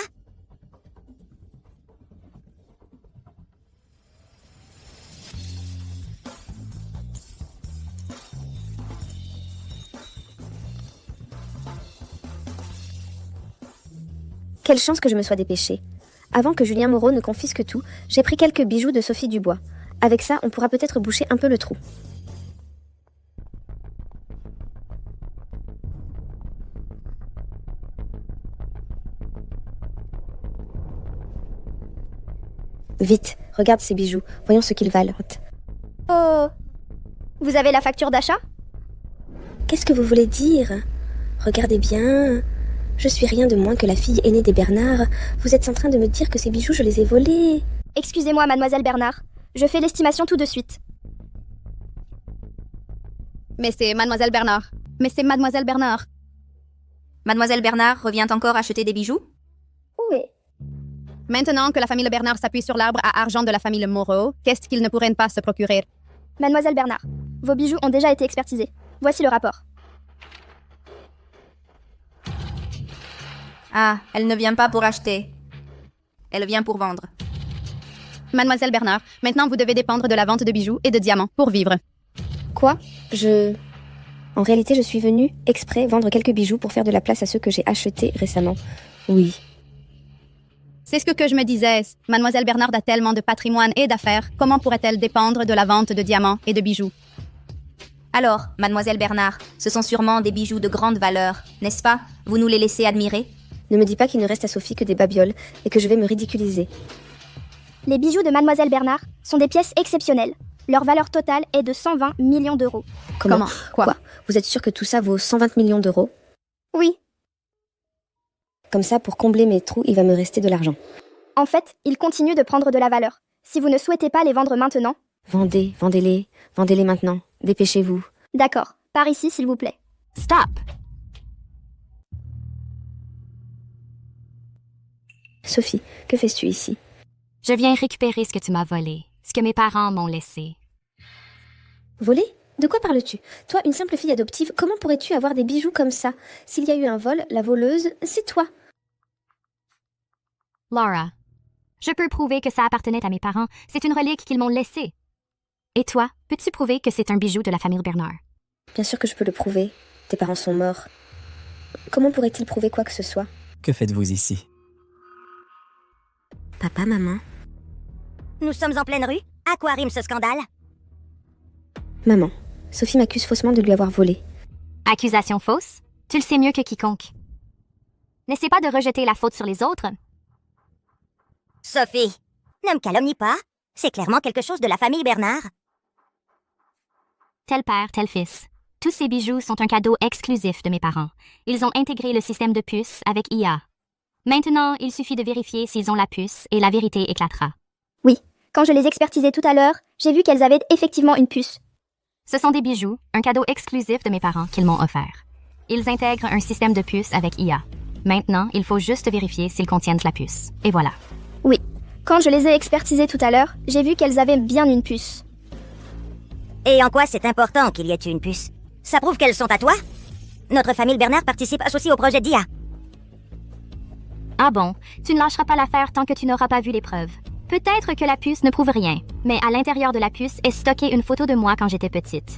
[SPEAKER 3] Quelle chance que je me sois dépêchée. Avant que Julien Moreau ne confisque tout, j'ai pris quelques bijoux de Sophie Dubois. Avec ça, on pourra peut-être boucher un peu le trou. Vite, regarde ces bijoux. Voyons ce qu'ils valent.
[SPEAKER 4] Oh! Vous avez la facture d'achat?
[SPEAKER 3] Qu'est-ce que vous voulez dire? Regardez bien. Je suis rien de moins que la fille aînée des Bernard. Vous êtes en train de me dire que ces bijoux, je les ai volés.
[SPEAKER 4] Excusez-moi, mademoiselle Bernard. Je fais l'estimation tout de suite.
[SPEAKER 13] Mais c'est mademoiselle Bernard. Mais c'est mademoiselle Bernard.
[SPEAKER 8] Mademoiselle Bernard revient encore acheter des bijoux?
[SPEAKER 4] Oui.
[SPEAKER 13] Maintenant que la famille Bernard s'appuie sur l'arbre à argent de la famille Moreau, qu'est-ce qu'ils ne pourraient pas se procurer?
[SPEAKER 4] Mademoiselle Bernard, vos bijoux ont déjà été expertisés. Voici le rapport.
[SPEAKER 8] Ah, elle ne vient pas pour acheter. Elle vient pour vendre.
[SPEAKER 13] Mademoiselle Bernard, maintenant vous devez dépendre de la vente de bijoux et de diamants pour vivre.
[SPEAKER 3] Quoi? En réalité, je suis venue exprès vendre quelques bijoux pour faire de la place à ceux que j'ai achetés récemment. Oui.
[SPEAKER 13] C'est ce que je me disais. Mademoiselle Bernard a tellement de patrimoine et d'affaires. Comment pourrait-elle dépendre de la vente de diamants et de bijoux?
[SPEAKER 8] Alors, mademoiselle Bernard, ce sont sûrement des bijoux de grande valeur, n'est-ce pas? Vous nous les laissez admirer?
[SPEAKER 3] Ne me dis pas qu'il ne reste à Sophie que des babioles et que je vais me ridiculiser.
[SPEAKER 4] Les bijoux de mademoiselle Bernard sont des pièces exceptionnelles. Leur valeur totale est de 120 millions d'euros.
[SPEAKER 3] Comment? Quoi? Vous êtes sûr que tout ça vaut 120 millions d'euros?
[SPEAKER 4] Oui.
[SPEAKER 3] Comme ça, pour combler mes trous, il va me rester de l'argent.
[SPEAKER 4] En fait, ils continuent de prendre de la valeur. Si vous ne souhaitez pas les vendre maintenant...
[SPEAKER 3] Vendez-les maintenant. Dépêchez-vous.
[SPEAKER 4] D'accord. Par ici, s'il vous plaît.
[SPEAKER 1] Stop!
[SPEAKER 3] Sophie, que fais-tu ici?
[SPEAKER 1] Je viens récupérer ce que tu m'as volé, ce que mes parents m'ont laissé.
[SPEAKER 3] Volé? De quoi parles-tu? Toi, une simple fille adoptive, comment pourrais-tu avoir des bijoux comme ça? S'il y a eu un vol, la voleuse, c'est toi.
[SPEAKER 1] Laura, je peux prouver que ça appartenait à mes parents. C'est une relique qu'ils m'ont laissée. Et toi, peux-tu prouver que c'est un bijou de la famille Bernard?
[SPEAKER 3] Bien sûr que je peux le prouver. Tes parents sont morts. Comment pourraient-ils prouver quoi que ce soit?
[SPEAKER 7] Que faites-vous ici?
[SPEAKER 3] Papa, maman.
[SPEAKER 2] Nous sommes en pleine rue. À quoi rime ce scandale?
[SPEAKER 3] Maman, Sophie m'accuse faussement de lui avoir volé.
[SPEAKER 1] Accusation fausse? Tu le sais mieux que quiconque. N'essaie pas de rejeter la faute sur les autres.
[SPEAKER 2] Sophie, ne me calomnie pas. C'est clairement quelque chose de la famille Bernard.
[SPEAKER 1] Tel père, tel fils. Tous ces bijoux sont un cadeau exclusif de mes parents. Ils ont intégré le système de puce avec IA. Maintenant, il suffit de vérifier s'ils ont la puce et la vérité éclatera.
[SPEAKER 4] Oui, quand je les expertisais tout à l'heure, j'ai vu qu'elles avaient effectivement une puce.
[SPEAKER 1] Ce sont des bijoux, un cadeau exclusif de mes parents qu'ils m'ont offert. Ils intègrent un système de puce avec IA. Maintenant, il faut juste vérifier s'ils contiennent la puce. Et voilà.
[SPEAKER 4] Oui, quand je les ai expertisées tout à l'heure, j'ai vu qu'elles avaient bien une puce.
[SPEAKER 2] Et en quoi c'est important qu'il y ait une puce? Ça prouve qu'elles sont à toi? Notre famille Bernard participe aussi au projet d'IA.
[SPEAKER 1] Ah bon, tu ne lâcheras pas l'affaire tant que tu n'auras pas vu les preuves. Peut-être que la puce ne prouve rien, mais à l'intérieur de la puce est stockée une photo de moi quand j'étais petite.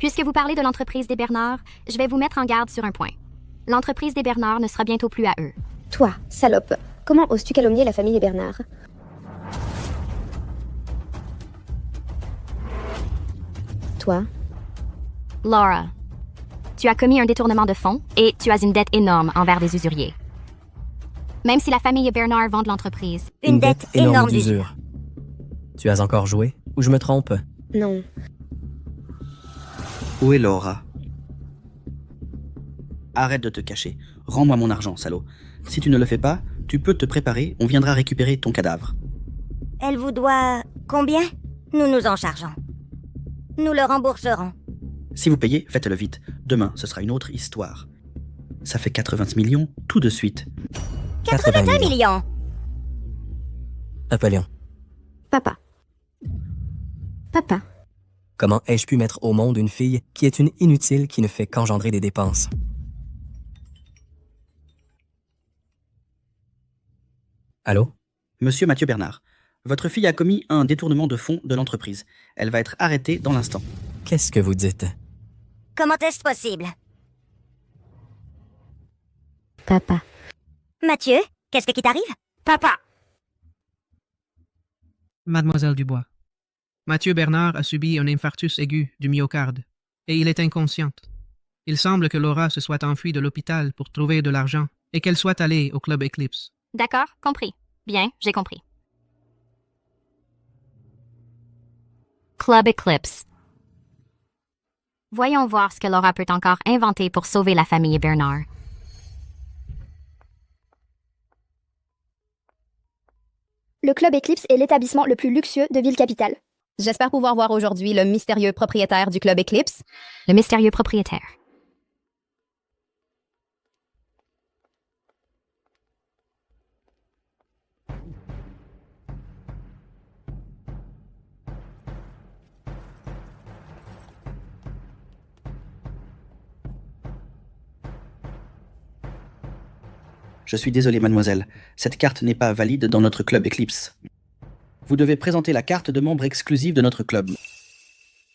[SPEAKER 1] Puisque vous parlez de l'entreprise des Bernard, je vais vous mettre en garde sur un point. L'entreprise des Bernard ne sera bientôt plus à eux.
[SPEAKER 3] Toi, salope, comment oses-tu calomnier la famille Bernard? Toi,
[SPEAKER 1] Laura, tu as commis un détournement de fonds et tu as une dette énorme envers des usuriers. Même si la famille Bernard vend de l'entreprise.
[SPEAKER 2] Une dette énorme d'usure.
[SPEAKER 7] Tu as encore joué ou je me trompe?
[SPEAKER 3] non.
[SPEAKER 10] Où est Laura? Arrête de te cacher. Rends-moi mon argent, salaud. Si tu ne le fais pas, tu peux te préparer, on viendra récupérer ton cadavre.
[SPEAKER 2] Elle vous doit combien? Nous nous en chargeons. Nous le rembourserons.
[SPEAKER 10] Si vous payez, faites-le vite. Demain, ce sera une autre histoire. Ça fait 80 millions, tout de suite.
[SPEAKER 2] 81 millions.
[SPEAKER 7] Napoléon,
[SPEAKER 3] Papa. Papa.
[SPEAKER 7] comment ai-je pu mettre au monde une fille qui est une inutile qui ne fait qu'engendrer des dépenses? Allô?
[SPEAKER 10] Monsieur Mathieu Bernard, votre fille a commis un détournement de fonds de l'entreprise. Elle va être arrêtée dans l'instant.
[SPEAKER 7] Qu'est-ce que vous dites?
[SPEAKER 2] Comment est-ce possible?
[SPEAKER 3] Papa.
[SPEAKER 2] Mathieu, qu'est-ce qui t'arrive? Papa!
[SPEAKER 12] Mademoiselle Dubois, Mathieu Bernard a subi un infarctus aigu du myocarde et il est inconscient. Il semble que Laura se soit enfuie de l'hôpital pour trouver de l'argent et qu'elle soit allée au club Eclipse.
[SPEAKER 1] D'accord, compris. Bien, j'ai compris. Club Eclipse. Voyons voir ce que Laura peut encore inventer pour sauver la famille Bernard.
[SPEAKER 4] Le club Eclipse est l'établissement le plus luxueux de Ville-Capitale.
[SPEAKER 13] J'espère pouvoir voir aujourd'hui le mystérieux propriétaire du club Eclipse.
[SPEAKER 1] Le mystérieux propriétaire.
[SPEAKER 10] Je suis désolé, mademoiselle. Cette carte n'est pas valide dans notre club Eclipse. Vous devez présenter la carte de membre exclusive de notre club.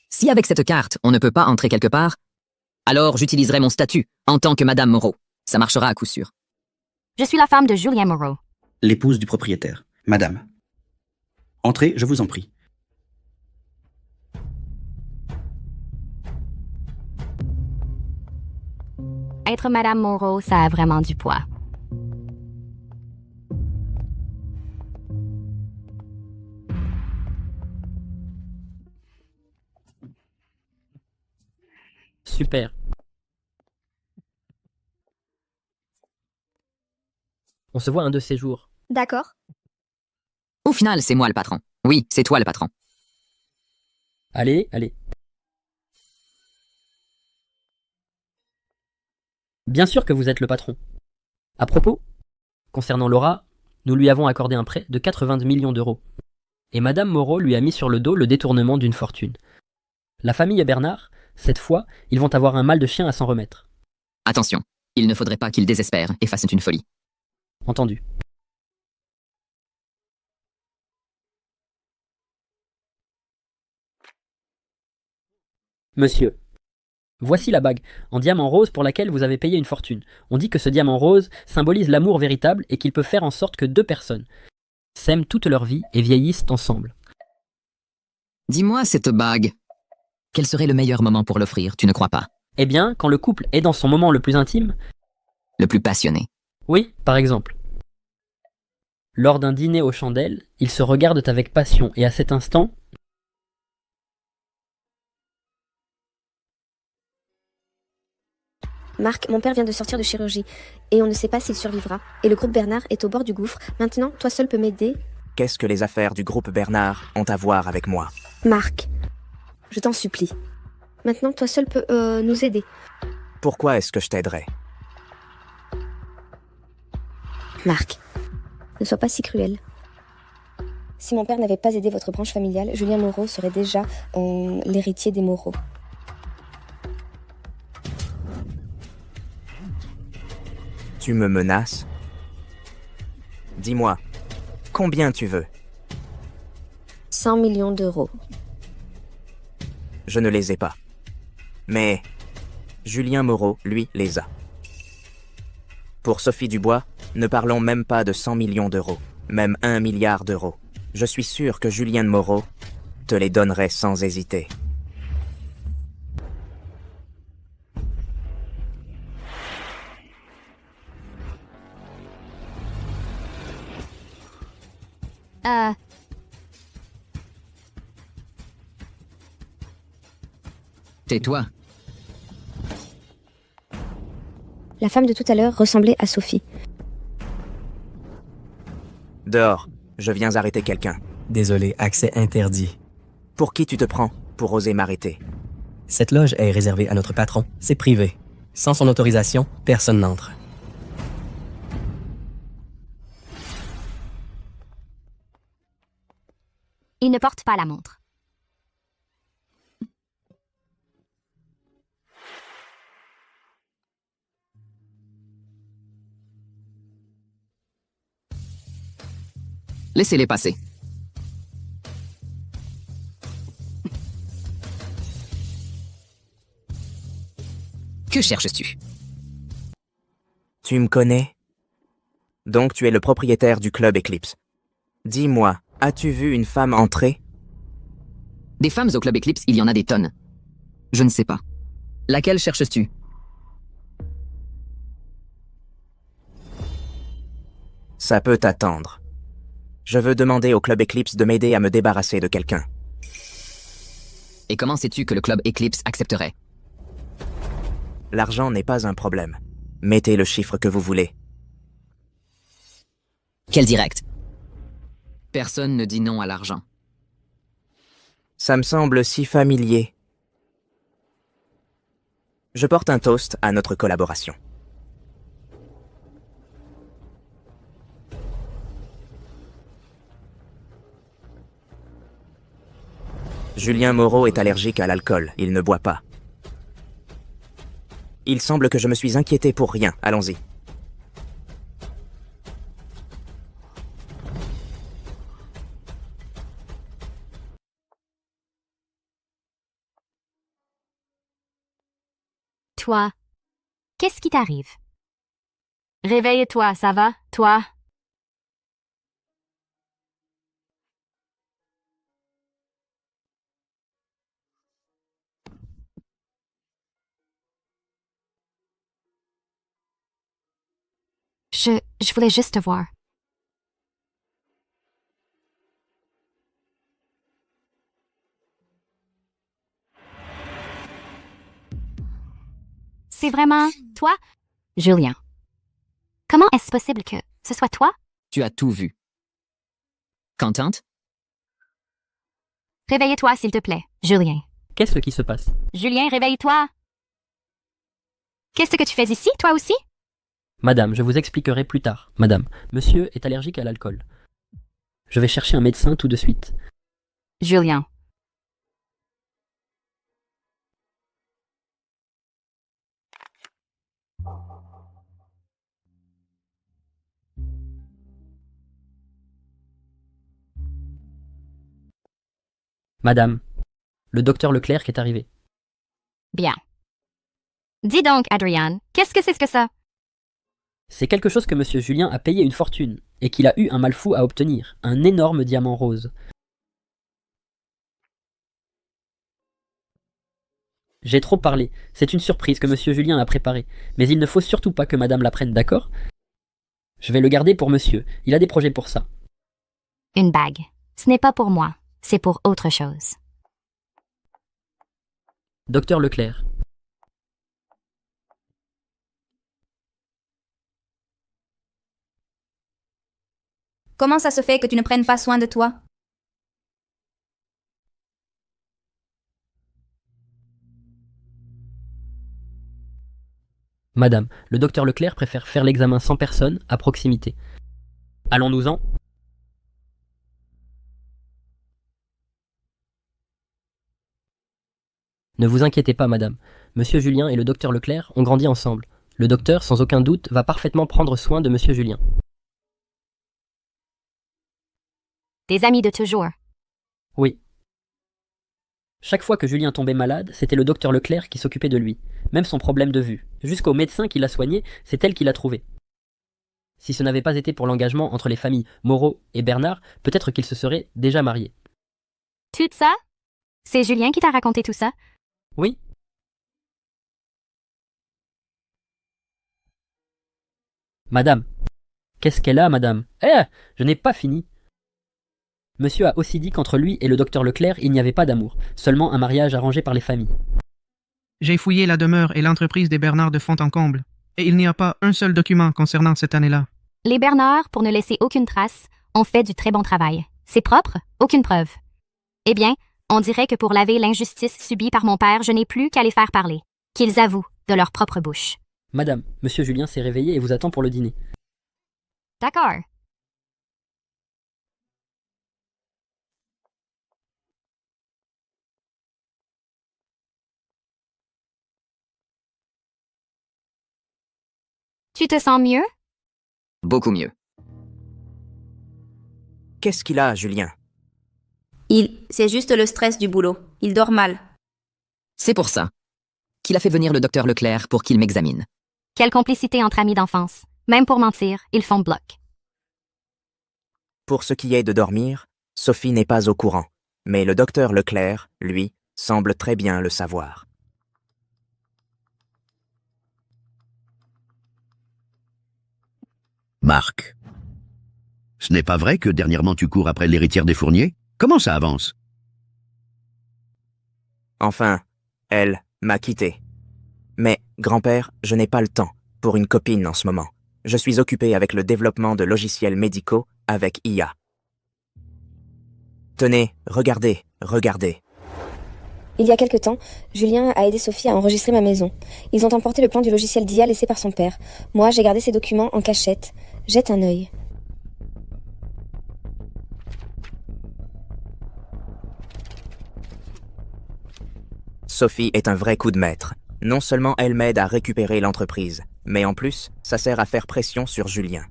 [SPEAKER 6] Si avec cette carte, on ne peut pas entrer quelque part, alors j'utiliserai mon statut en tant que Madame Moreau. Ça marchera à coup sûr.
[SPEAKER 1] Je suis la femme de Julien Moreau.
[SPEAKER 10] L'épouse du propriétaire. Madame. Entrez, je vous en prie.
[SPEAKER 1] Être Madame Moreau, ça a vraiment du poids.
[SPEAKER 5] Super. On se voit un de ces jours.
[SPEAKER 4] D'accord.
[SPEAKER 6] Au final, c'est moi le patron. Oui, c'est toi le patron.
[SPEAKER 5] Allez, allez. Bien sûr que vous êtes le patron. À propos, concernant Laura, nous lui avons accordé un prêt de 80 millions d'euros. Et Madame Moreau lui a mis sur le dos le détournement d'une fortune. La famille Bernard, cette fois, ils vont avoir un mal de chien à s'en remettre.
[SPEAKER 6] Attention, il ne faudrait pas qu'ils désespèrent et fassent une folie.
[SPEAKER 5] Entendu. Monsieur, Voici la bague, en diamant rose pour laquelle vous avez payé une fortune. On dit que ce diamant rose symbolise l'amour véritable et qu'il peut faire en sorte que deux personnes s'aiment toute leur vie et vieillissent ensemble.
[SPEAKER 6] Dis-moi, cette bague, quel serait le meilleur moment pour l'offrir, tu ne crois pas?
[SPEAKER 5] Eh bien, quand le couple est dans son moment le plus intime,
[SPEAKER 6] Le plus passionné.
[SPEAKER 5] oui, par exemple. Lors d'un dîner aux chandelles, ils se regardent avec passion et à cet instant,
[SPEAKER 3] Marc, mon père vient de sortir de chirurgie et on ne sait pas s'il survivra. Et le groupe Bernard est au bord du gouffre. Maintenant, toi seul peux m'aider.
[SPEAKER 11] Qu'est-ce que les affaires du groupe Bernard ont à voir avec moi?
[SPEAKER 3] Marc, je t'en supplie. Maintenant, toi seul peux nous aider.
[SPEAKER 11] Pourquoi est-ce que je t'aiderais?
[SPEAKER 3] Marc, ne sois pas si cruel. Si mon père n'avait pas aidé votre branche familiale, Julien Moreau serait déjà l'héritier des Moreau.
[SPEAKER 11] Tu me menaces? Dis-moi, combien tu veux?
[SPEAKER 3] 100 millions d'euros.
[SPEAKER 11] Je ne les ai pas. Mais Julien Moreau, lui, les a. Pour Sophie Dubois, ne parlons même pas de 100 millions d'euros, même 1 milliard d'euros. Je suis sûr que Julien Moreau te les donnerait sans hésiter.
[SPEAKER 6] Tais-toi.
[SPEAKER 3] La femme de tout à l'heure ressemblait à Sophie.
[SPEAKER 11] Dehors, je viens arrêter quelqu'un.
[SPEAKER 7] Désolé, accès interdit.
[SPEAKER 11] Pour qui tu te prends pour oser m'arrêter?
[SPEAKER 7] Cette loge est réservée à notre patron. C'est privé. Sans son autorisation, personne n'entre.
[SPEAKER 1] Il ne porte pas la montre.
[SPEAKER 6] Laissez-les passer. Que cherches-tu?
[SPEAKER 11] Tu me connais? Donc tu es le propriétaire du club Eclipse. Dis-moi, as-tu vu une femme entrer?
[SPEAKER 6] Des femmes au club Eclipse, il y en a des tonnes. Je ne sais pas. Laquelle cherches-tu?
[SPEAKER 11] Ça peut t'attendre. Je veux demander au club Eclipse de m'aider à me débarrasser de quelqu'un.
[SPEAKER 6] Et comment sais-tu que le club Eclipse accepterait?
[SPEAKER 11] L'argent n'est pas un problème. Mettez le chiffre que vous voulez.
[SPEAKER 6] Quel direct? Personne ne dit non à l'argent.
[SPEAKER 11] Ça me semble si familier. Je porte un toast à notre collaboration. Julien Moreau est allergique à l'alcool, il ne boit pas. Il semble que je me suis inquiété pour rien, allons-y.
[SPEAKER 1] Toi, qu'est-ce qui t'arrive? Réveille-toi, ça va, toi? Je voulais juste te voir. C'est vraiment toi, Julien. Comment est-ce possible que ce soit toi?
[SPEAKER 6] Tu as tout vu. Contente?
[SPEAKER 1] Réveille-toi, s'il te plaît, Julien.
[SPEAKER 5] qu'est-ce qui se passe?
[SPEAKER 1] Julien, réveille-toi. Qu'est-ce que tu fais ici, toi aussi?
[SPEAKER 5] Madame, je vous expliquerai plus tard. Madame, monsieur est allergique à l'alcool. Je vais chercher un médecin tout de suite.
[SPEAKER 1] Julien.
[SPEAKER 5] Madame, le docteur Leclerc est arrivé.
[SPEAKER 1] Bien. Dis donc, Adrian, qu'est-ce que c'est que ça?
[SPEAKER 5] C'est quelque chose que monsieur Julien a payé une fortune, et qu'il a eu un mal fou à obtenir, un énorme diamant rose. J'ai trop parlé, c'est une surprise que monsieur Julien a préparée, mais il ne faut surtout pas que madame l'apprenne, d'accord? Je vais le garder pour monsieur, il a des projets pour ça.
[SPEAKER 1] Une bague. Ce n'est pas pour moi, c'est pour autre chose.
[SPEAKER 5] Docteur Leclerc.
[SPEAKER 8] Comment ça se fait que tu ne prennes pas soin de toi?
[SPEAKER 5] Madame, le docteur Leclerc préfère faire l'examen sans personne, à proximité. Allons-nous-en? Ne vous inquiétez pas, madame. Monsieur Julien et le docteur Leclerc ont grandi ensemble. Le docteur, sans aucun doute, va parfaitement prendre soin de monsieur Julien.
[SPEAKER 1] Des amis de toujours.
[SPEAKER 5] Oui. Chaque fois que Julien tombait malade, c'était le docteur Leclerc qui s'occupait de lui. Même son problème de vue. Jusqu'au médecin qui l'a soigné, c'est elle qui l'a trouvé. Si ce n'avait pas été pour l'engagement entre les familles Moreau et Bernard, peut-être qu'ils se seraient déjà mariés.
[SPEAKER 1] Tout ça? C'est Julien qui t'a raconté tout ça?
[SPEAKER 5] Oui. Madame. Qu'est-ce qu'elle a, madame? Eh, je n'ai pas fini. Monsieur a aussi dit qu'entre lui et le docteur Leclerc, il n'y avait pas d'amour, seulement un mariage arrangé par les familles.
[SPEAKER 12] J'ai fouillé la demeure et l'entreprise des Bernard de fond en comble, et il n'y a pas un seul document concernant cette année-là.
[SPEAKER 1] Les Bernard, pour ne laisser aucune trace, ont fait du très bon travail. C'est propre, aucune preuve. Eh bien, on dirait que pour laver l'injustice subie par mon père, je n'ai plus qu'à les faire parler. Qu'ils avouent de leur propre bouche.
[SPEAKER 5] Madame, monsieur Julien s'est réveillé et vous attend pour le dîner.
[SPEAKER 1] D'accord. Tu te sens mieux?
[SPEAKER 6] Beaucoup mieux.
[SPEAKER 11] Qu'est-ce qu'il a, Julien?
[SPEAKER 8] C'est juste le stress du boulot. Il dort mal.
[SPEAKER 6] C'est pour ça qu'il a fait venir le docteur Leclerc pour qu'il m'examine.
[SPEAKER 1] Quelle complicité entre amis d'enfance. Même pour mentir, ils font bloc.
[SPEAKER 11] Pour ce qui est de dormir, Sophie n'est pas au courant, mais le docteur Leclerc, lui, semble très bien le savoir.
[SPEAKER 9] Marc. Ce n'est pas vrai que dernièrement tu cours après l'héritière des Fournier? Comment ça avance?
[SPEAKER 11] Enfin, elle m'a quitté. Mais, grand-père, je n'ai pas le temps pour une copine en ce moment. Je suis occupé avec le développement de logiciels médicaux avec IA. Tenez, regardez, regardez.
[SPEAKER 3] Il y a quelque temps, Julien a aidé Sophie à enregistrer ma maison. Ils ont emporté le plan du logiciel d'IA laissé par son père. Moi, j'ai gardé ces documents en cachette. Jette un œil.
[SPEAKER 11] Sophie est un vrai coup de maître. Non seulement elle m'aide à récupérer l'entreprise, mais en plus, ça sert à faire pression sur Julien.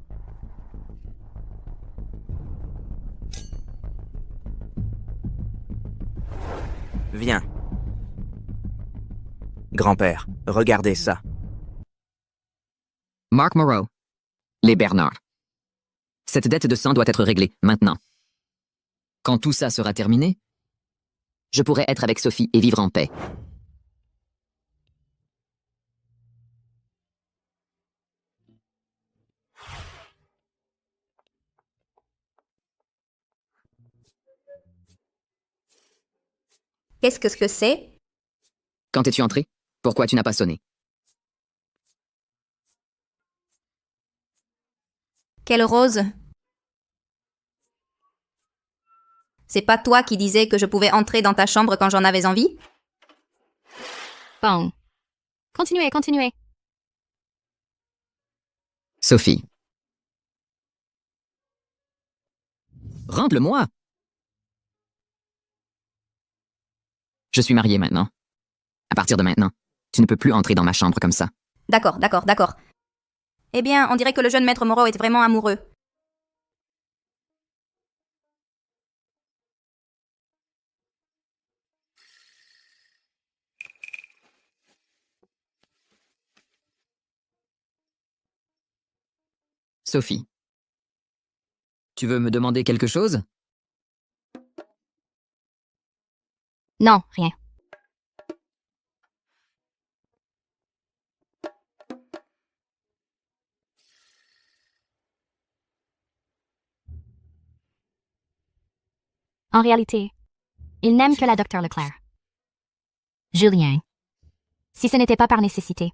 [SPEAKER 11] Viens. Grand-père, regardez ça.
[SPEAKER 6] Mark Moreau. Les Bernard. Cette dette de sang doit être réglée maintenant. Quand tout ça sera terminé, je pourrai être avec Sophie et vivre en paix.
[SPEAKER 8] Qu'est-ce que c'est?
[SPEAKER 6] Quand es-tu entré? Pourquoi tu n'as pas sonné?
[SPEAKER 8] Quelle rose? C'est pas toi qui disais que je pouvais entrer dans ta chambre quand j'en avais envie?
[SPEAKER 1] Bon. Continuez, continuez.
[SPEAKER 6] Sophie. Rende-le-moi! Je suis marié maintenant. À partir de maintenant, tu ne peux plus entrer dans ma chambre comme ça.
[SPEAKER 8] D'accord, d'accord, d'accord. Eh bien, on dirait que le jeune maître Moreau est vraiment amoureux.
[SPEAKER 6] Sophie. Tu veux me demander quelque chose?
[SPEAKER 1] Non, rien. En réalité, il n'aime que la docteur Leclerc. Julien, si ce n'était pas par nécessité,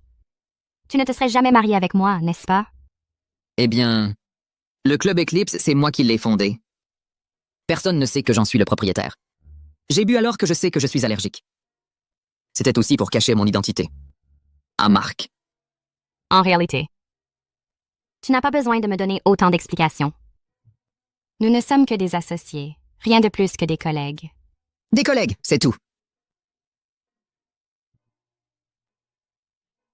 [SPEAKER 1] tu ne te serais jamais marié avec moi, n'est-ce pas?
[SPEAKER 6] Eh bien, le Club Eclipse, c'est moi qui l'ai fondé. Personne ne sait que j'en suis le propriétaire. J'ai bu alors que je sais que je suis allergique. C'était aussi pour cacher mon identité. À Marc.
[SPEAKER 1] En réalité, tu n'as pas besoin de me donner autant d'explications. Nous ne sommes que des associés, rien de plus que des collègues.
[SPEAKER 6] Des collègues, c'est tout.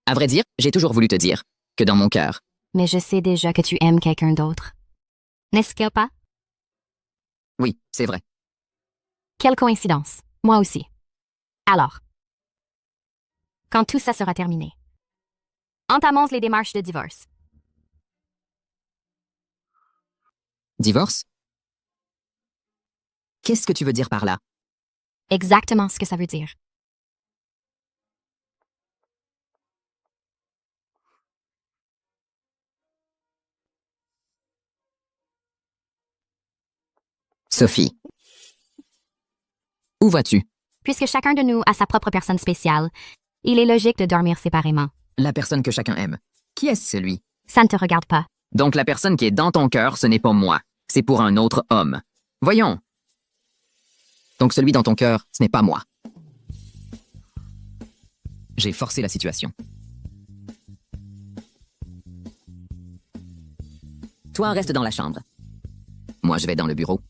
[SPEAKER 6] À vrai dire, j'ai toujours voulu te dire que dans mon cœur,
[SPEAKER 1] Mais je sais déjà que tu aimes quelqu'un d'autre. N'est-ce pas?
[SPEAKER 6] oui, c'est vrai.
[SPEAKER 1] Quelle coïncidence. Moi aussi. Alors, quand tout ça sera terminé, entamons les démarches de divorce.
[SPEAKER 6] Divorce? Qu'est-ce que tu veux dire par là?
[SPEAKER 1] Exactement ce que ça veut dire.
[SPEAKER 6] Sophie. Où vas-tu?
[SPEAKER 1] Puisque chacun de nous a sa propre personne spéciale, il est logique de dormir séparément.
[SPEAKER 6] La personne que chacun aime. Qui est celui?
[SPEAKER 1] Ça ne te regarde pas.
[SPEAKER 6] Donc la personne qui est dans ton cœur, ce n'est pas moi. C'est pour un autre homme. Voyons. Donc celui dans ton cœur, ce n'est pas moi. J'ai forcé la situation. Toi, reste dans la chambre. Moi, je vais dans le bureau.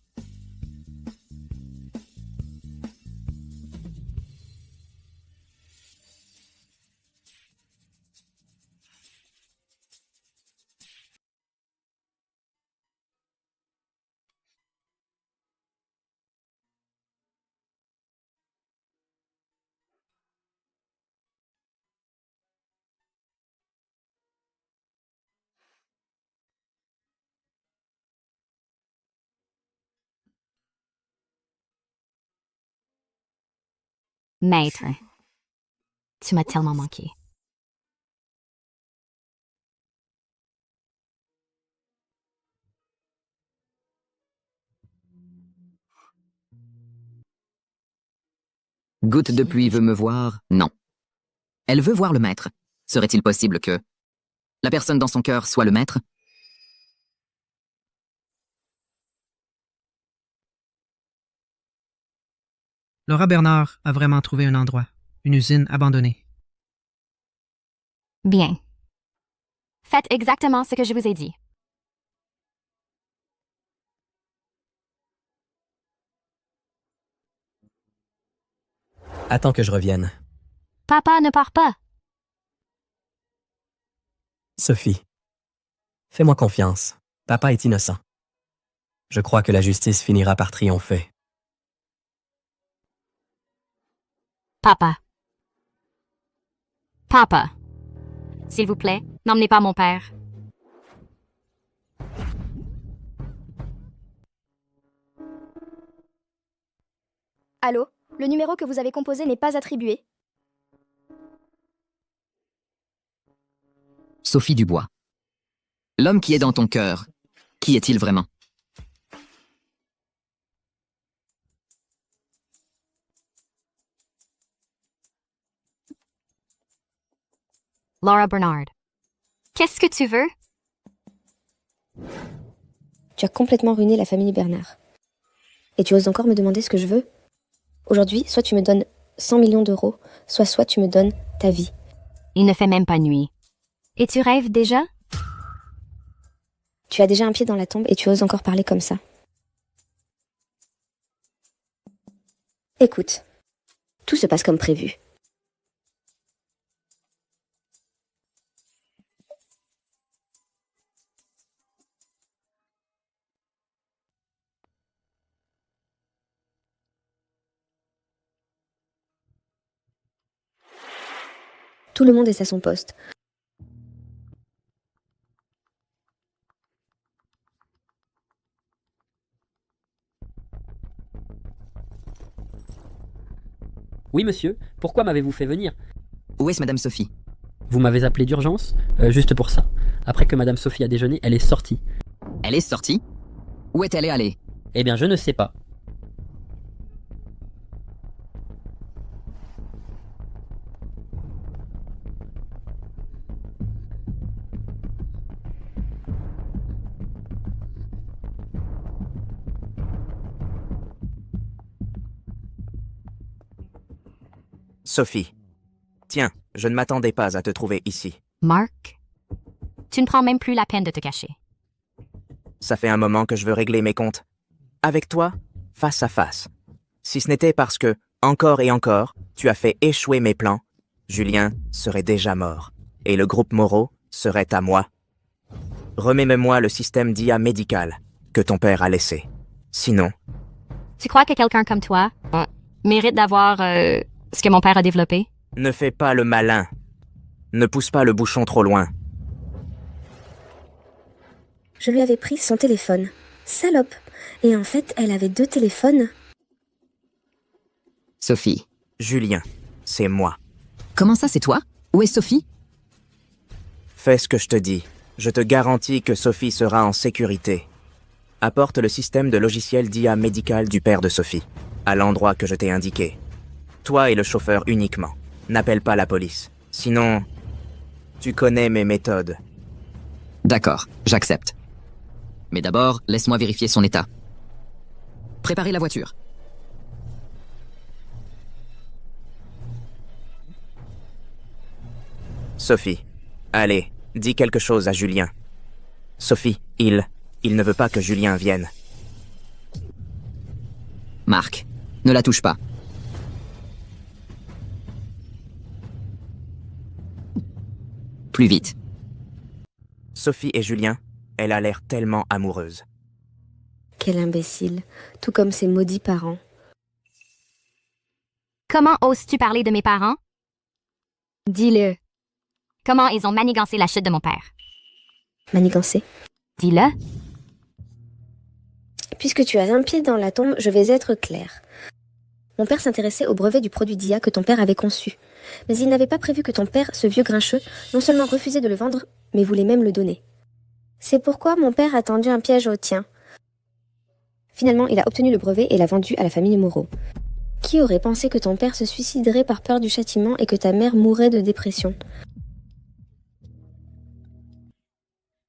[SPEAKER 1] Maître, tu m'as tellement manqué.
[SPEAKER 6] Goutte de pluie veut me voir? Non. Elle veut voir le maître. Serait-il possible que la personne dans son cœur soit le maître?
[SPEAKER 12] Laura Bernard a vraiment trouvé un endroit, une usine abandonnée.
[SPEAKER 1] Bien. Faites exactement ce que je vous ai dit.
[SPEAKER 7] Attends que je revienne.
[SPEAKER 1] Papa ne part pas.
[SPEAKER 7] Sophie, fais-moi confiance. Papa est innocent. Je crois que la justice finira par triompher.
[SPEAKER 1] Papa. Papa. S'il vous plaît, n'emmenez pas mon père.
[SPEAKER 4] Allô? Le numéro que vous avez composé n'est pas attribué.
[SPEAKER 6] Sophie Dubois. L'homme qui est dans ton cœur, qui est-il vraiment?
[SPEAKER 1] Laura Bernard. Qu'est-ce que tu veux?
[SPEAKER 3] Tu as complètement ruiné la famille Bernard. Et tu oses encore me demander ce que je veux? Aujourd'hui, soit tu me donnes 100 millions d'euros, soit tu me donnes ta vie.
[SPEAKER 1] Il ne fait même pas nuit. Et tu rêves déjà?
[SPEAKER 3] Tu as déjà un pied dans la tombe et tu oses encore parler comme ça. Écoute, tout se passe comme prévu. Tout le monde est à son poste.
[SPEAKER 5] Oui, monsieur, pourquoi m'avez-vous fait venir?
[SPEAKER 6] Où est-ce Madame Sophie?
[SPEAKER 5] Vous m'avez appelé d'urgence? Juste pour ça. Après que Madame Sophie a déjeuné, elle est sortie.
[SPEAKER 6] Elle est sortie? Où est-elle allée?
[SPEAKER 5] Eh bien, je ne sais pas.
[SPEAKER 11] Sophie. Tiens, je ne m'attendais pas à te trouver ici.
[SPEAKER 1] Mark, tu ne prends même plus la peine de te cacher.
[SPEAKER 11] Ça fait un moment que je veux régler mes comptes. Avec toi, face à face. Si ce n'était parce que, encore et encore, tu as fait échouer mes plans, Julien serait déjà mort. Et le groupe Moreau serait à moi. Remets-moi le système d'IA médical que ton père a laissé. Sinon,
[SPEAKER 1] Tu crois que quelqu'un comme toi mérite d'avoir ce que mon père a développé?
[SPEAKER 11] ne fais pas le malin. Ne pousse pas le bouchon trop loin.
[SPEAKER 3] Je lui avais pris son téléphone. Salope. Et en fait, elle avait 2 téléphones.
[SPEAKER 6] Sophie.
[SPEAKER 11] Julien, c'est moi.
[SPEAKER 6] Comment ça, c'est toi? Où est Sophie?
[SPEAKER 11] Fais ce que je te dis. Je te garantis que Sophie sera en sécurité. Apporte le système de logiciel d'IA médical du père de Sophie, à l'endroit que je t'ai indiqué. Toi et le chauffeur uniquement. N'appelle pas la police. Sinon, tu connais mes méthodes.
[SPEAKER 6] D'accord, j'accepte. Mais d'abord, laisse-moi vérifier son état. Préparez la voiture.
[SPEAKER 11] Sophie, allez, dis quelque chose à Julien. Sophie, il ne veut pas que Julien vienne.
[SPEAKER 6] Marc, ne la touche pas. Plus vite.
[SPEAKER 11] Sophie et Julien, elle a l'air tellement amoureuse.
[SPEAKER 3] Quel imbécile. Tout comme ses maudits parents.
[SPEAKER 1] Comment oses-tu parler de mes parents? Dis-le. Comment ils ont manigancé la chute de mon père?
[SPEAKER 3] Manigancé.
[SPEAKER 1] Dis-le.
[SPEAKER 3] Puisque tu as un pied dans la tombe, je vais être claire. Mon père s'intéressait au brevet du produit d'IA que ton père avait conçu. Mais il n'avait pas prévu que ton père, ce vieux grincheux, non seulement refusait de le vendre, mais voulait même le donner. C'est pourquoi mon père a tendu un piège au tien. Finalement, il a obtenu le brevet et l'a vendu à la famille Moreau. Qui aurait pensé que ton père se suiciderait par peur du châtiment et que ta mère mourrait de dépression?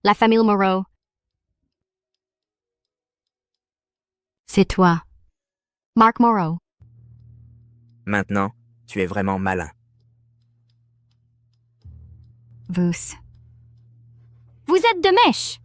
[SPEAKER 1] La famille Moreau. C'est toi. Mark Moreau.
[SPEAKER 11] Maintenant, tu es vraiment malin.
[SPEAKER 1] Vous êtes de mèche!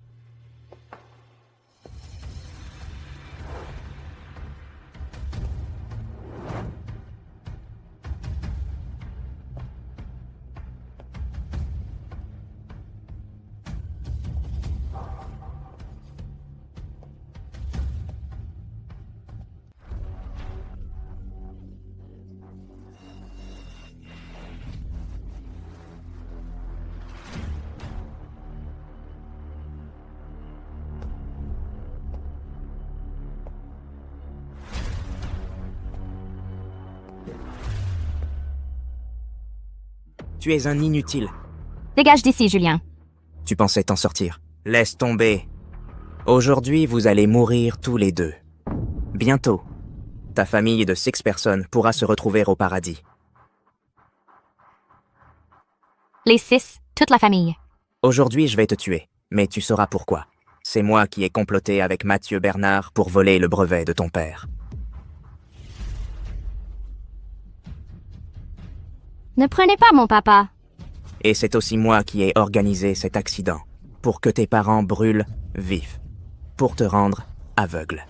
[SPEAKER 11] Tu es un inutile.
[SPEAKER 1] Dégage d'ici, Julien.
[SPEAKER 11] Tu pensais t'en sortir. Laisse tomber. Aujourd'hui, vous allez mourir tous les deux. Bientôt, ta famille de 6 personnes pourra se retrouver au paradis.
[SPEAKER 1] Les 6, toute la famille.
[SPEAKER 11] Aujourd'hui, je vais te tuer, mais tu sauras pourquoi. C'est moi qui ai comploté avec Mathieu Bernard pour voler le brevet de ton père.
[SPEAKER 1] Ne prenez pas mon papa.
[SPEAKER 11] Et c'est aussi moi qui ai organisé cet accident, pour que tes parents brûlent vifs, pour te rendre aveugle.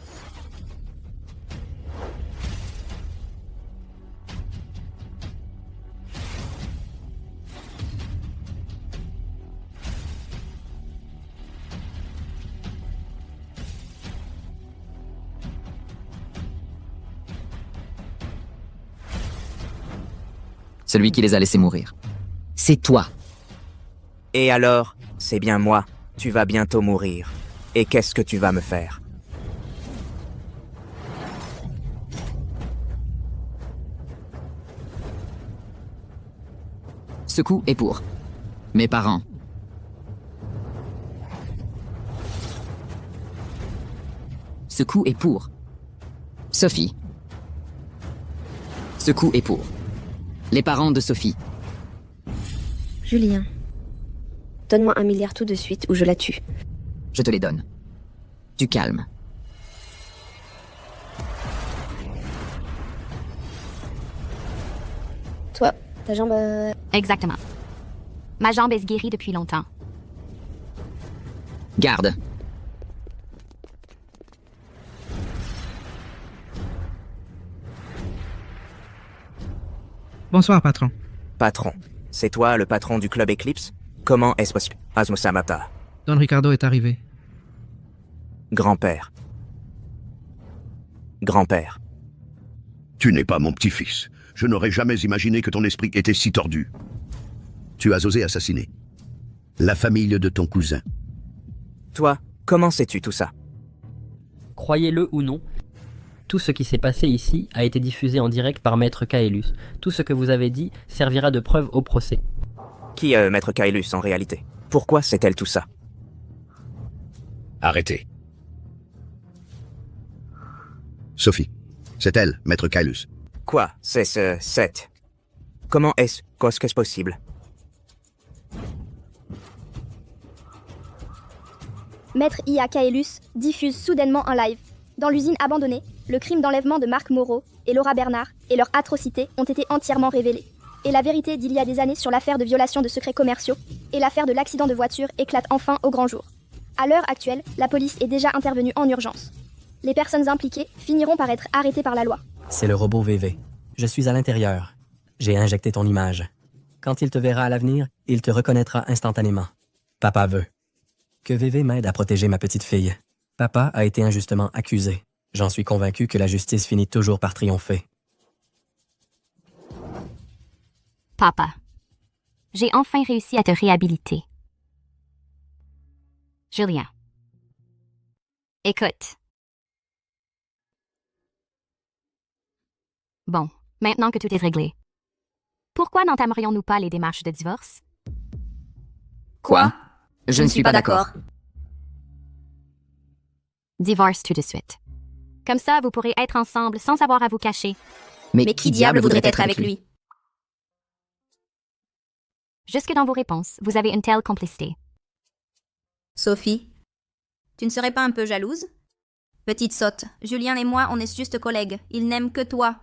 [SPEAKER 6] Celui qui les a laissés mourir. C'est toi.
[SPEAKER 11] Et alors, c'est bien moi, tu vas bientôt mourir. Et qu'est-ce que tu vas me faire ?
[SPEAKER 6] Ce coup est pour mes parents. Ce coup est pour Sophie. Ce coup est pour les parents de Sophie.
[SPEAKER 3] Julien, donne-moi 1 milliard tout de suite ou je la tue.
[SPEAKER 6] Je te les donne. Du calme.
[SPEAKER 3] Toi, ta jambe...
[SPEAKER 1] Exactement. Ma jambe est guérie depuis longtemps.
[SPEAKER 6] Garde.
[SPEAKER 12] Bonsoir, patron.
[SPEAKER 11] Patron, c'est toi le patron du club Eclipse? Comment est-ce possible? Asmusamata.
[SPEAKER 12] Don Ricardo est arrivé.
[SPEAKER 11] Grand-père. Grand-père.
[SPEAKER 9] Tu n'es pas mon petit-fils. Je n'aurais jamais imaginé que ton esprit était si tordu. Tu as osé assassiner la famille de ton cousin.
[SPEAKER 11] Toi, comment sais-tu tout ça?
[SPEAKER 5] Croyez-le ou non, tout ce qui s'est passé ici a été diffusé en direct par Maître Caelus. Tout ce que vous avez dit servira de preuve au procès.
[SPEAKER 11] Qui est Maître Caelus en réalité? Pourquoi sait-elle tout ça?
[SPEAKER 9] Arrêtez. Sophie, c'est elle, Maître Caelus.
[SPEAKER 11] Quoi? C'est... Comment est-ce que c'est possible?
[SPEAKER 4] Maître I.A. Caelus diffuse soudainement un live. Dans l'usine abandonnée, le crime d'enlèvement de Marc Moreau et Laura Bernard et leurs atrocités ont été entièrement révélés. Et la vérité d'il y a des années sur l'affaire de violation de secrets commerciaux et l'affaire de l'accident de voiture éclate enfin au grand jour. À l'heure actuelle, la police est déjà intervenue en urgence. Les personnes impliquées finiront par être arrêtées par la loi.
[SPEAKER 7] C'est le robot VV. Je suis à l'intérieur. J'ai injecté ton image. Quand il te verra à l'avenir, il te reconnaîtra instantanément. Papa veut que VV m'aide à protéger ma petite fille. Papa a été injustement accusé. J'en suis convaincu que la justice finit toujours par triompher.
[SPEAKER 1] Papa, j'ai enfin réussi à te réhabiliter. Julien. Écoute. Bon, maintenant que tout est réglé, pourquoi n'entamerions-nous pas les démarches de divorce?
[SPEAKER 6] Quoi? Je ne suis pas d'accord.
[SPEAKER 1] Divorce tout de suite. Comme ça, vous pourrez être ensemble sans avoir à vous cacher.
[SPEAKER 8] Mais qui diable voudrait être avec lui?
[SPEAKER 1] Jusque dans vos réponses, vous avez une telle complicité.
[SPEAKER 8] Sophie, tu ne serais pas un peu jalouse? Petite sotte, Julien et moi, on est juste collègues. Il n'aime que toi.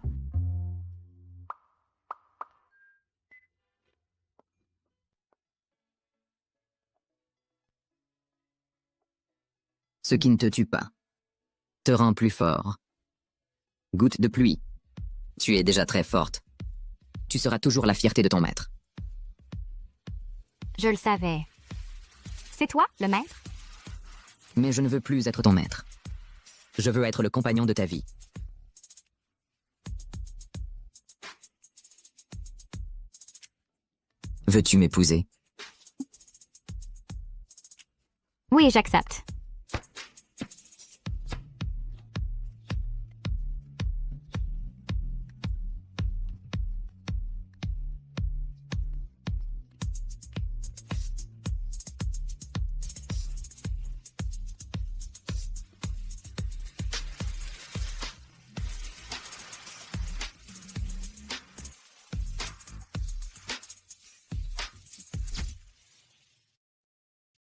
[SPEAKER 6] Ce qui ne te tue pas te rend plus fort. Goutte de pluie. Tu es déjà très forte. Tu seras toujours la fierté de ton maître.
[SPEAKER 1] Je le savais. C'est toi, le maître?
[SPEAKER 6] Mais je ne veux plus être ton maître. Je veux être le compagnon de ta vie. Veux-tu m'épouser?
[SPEAKER 1] Oui, j'accepte.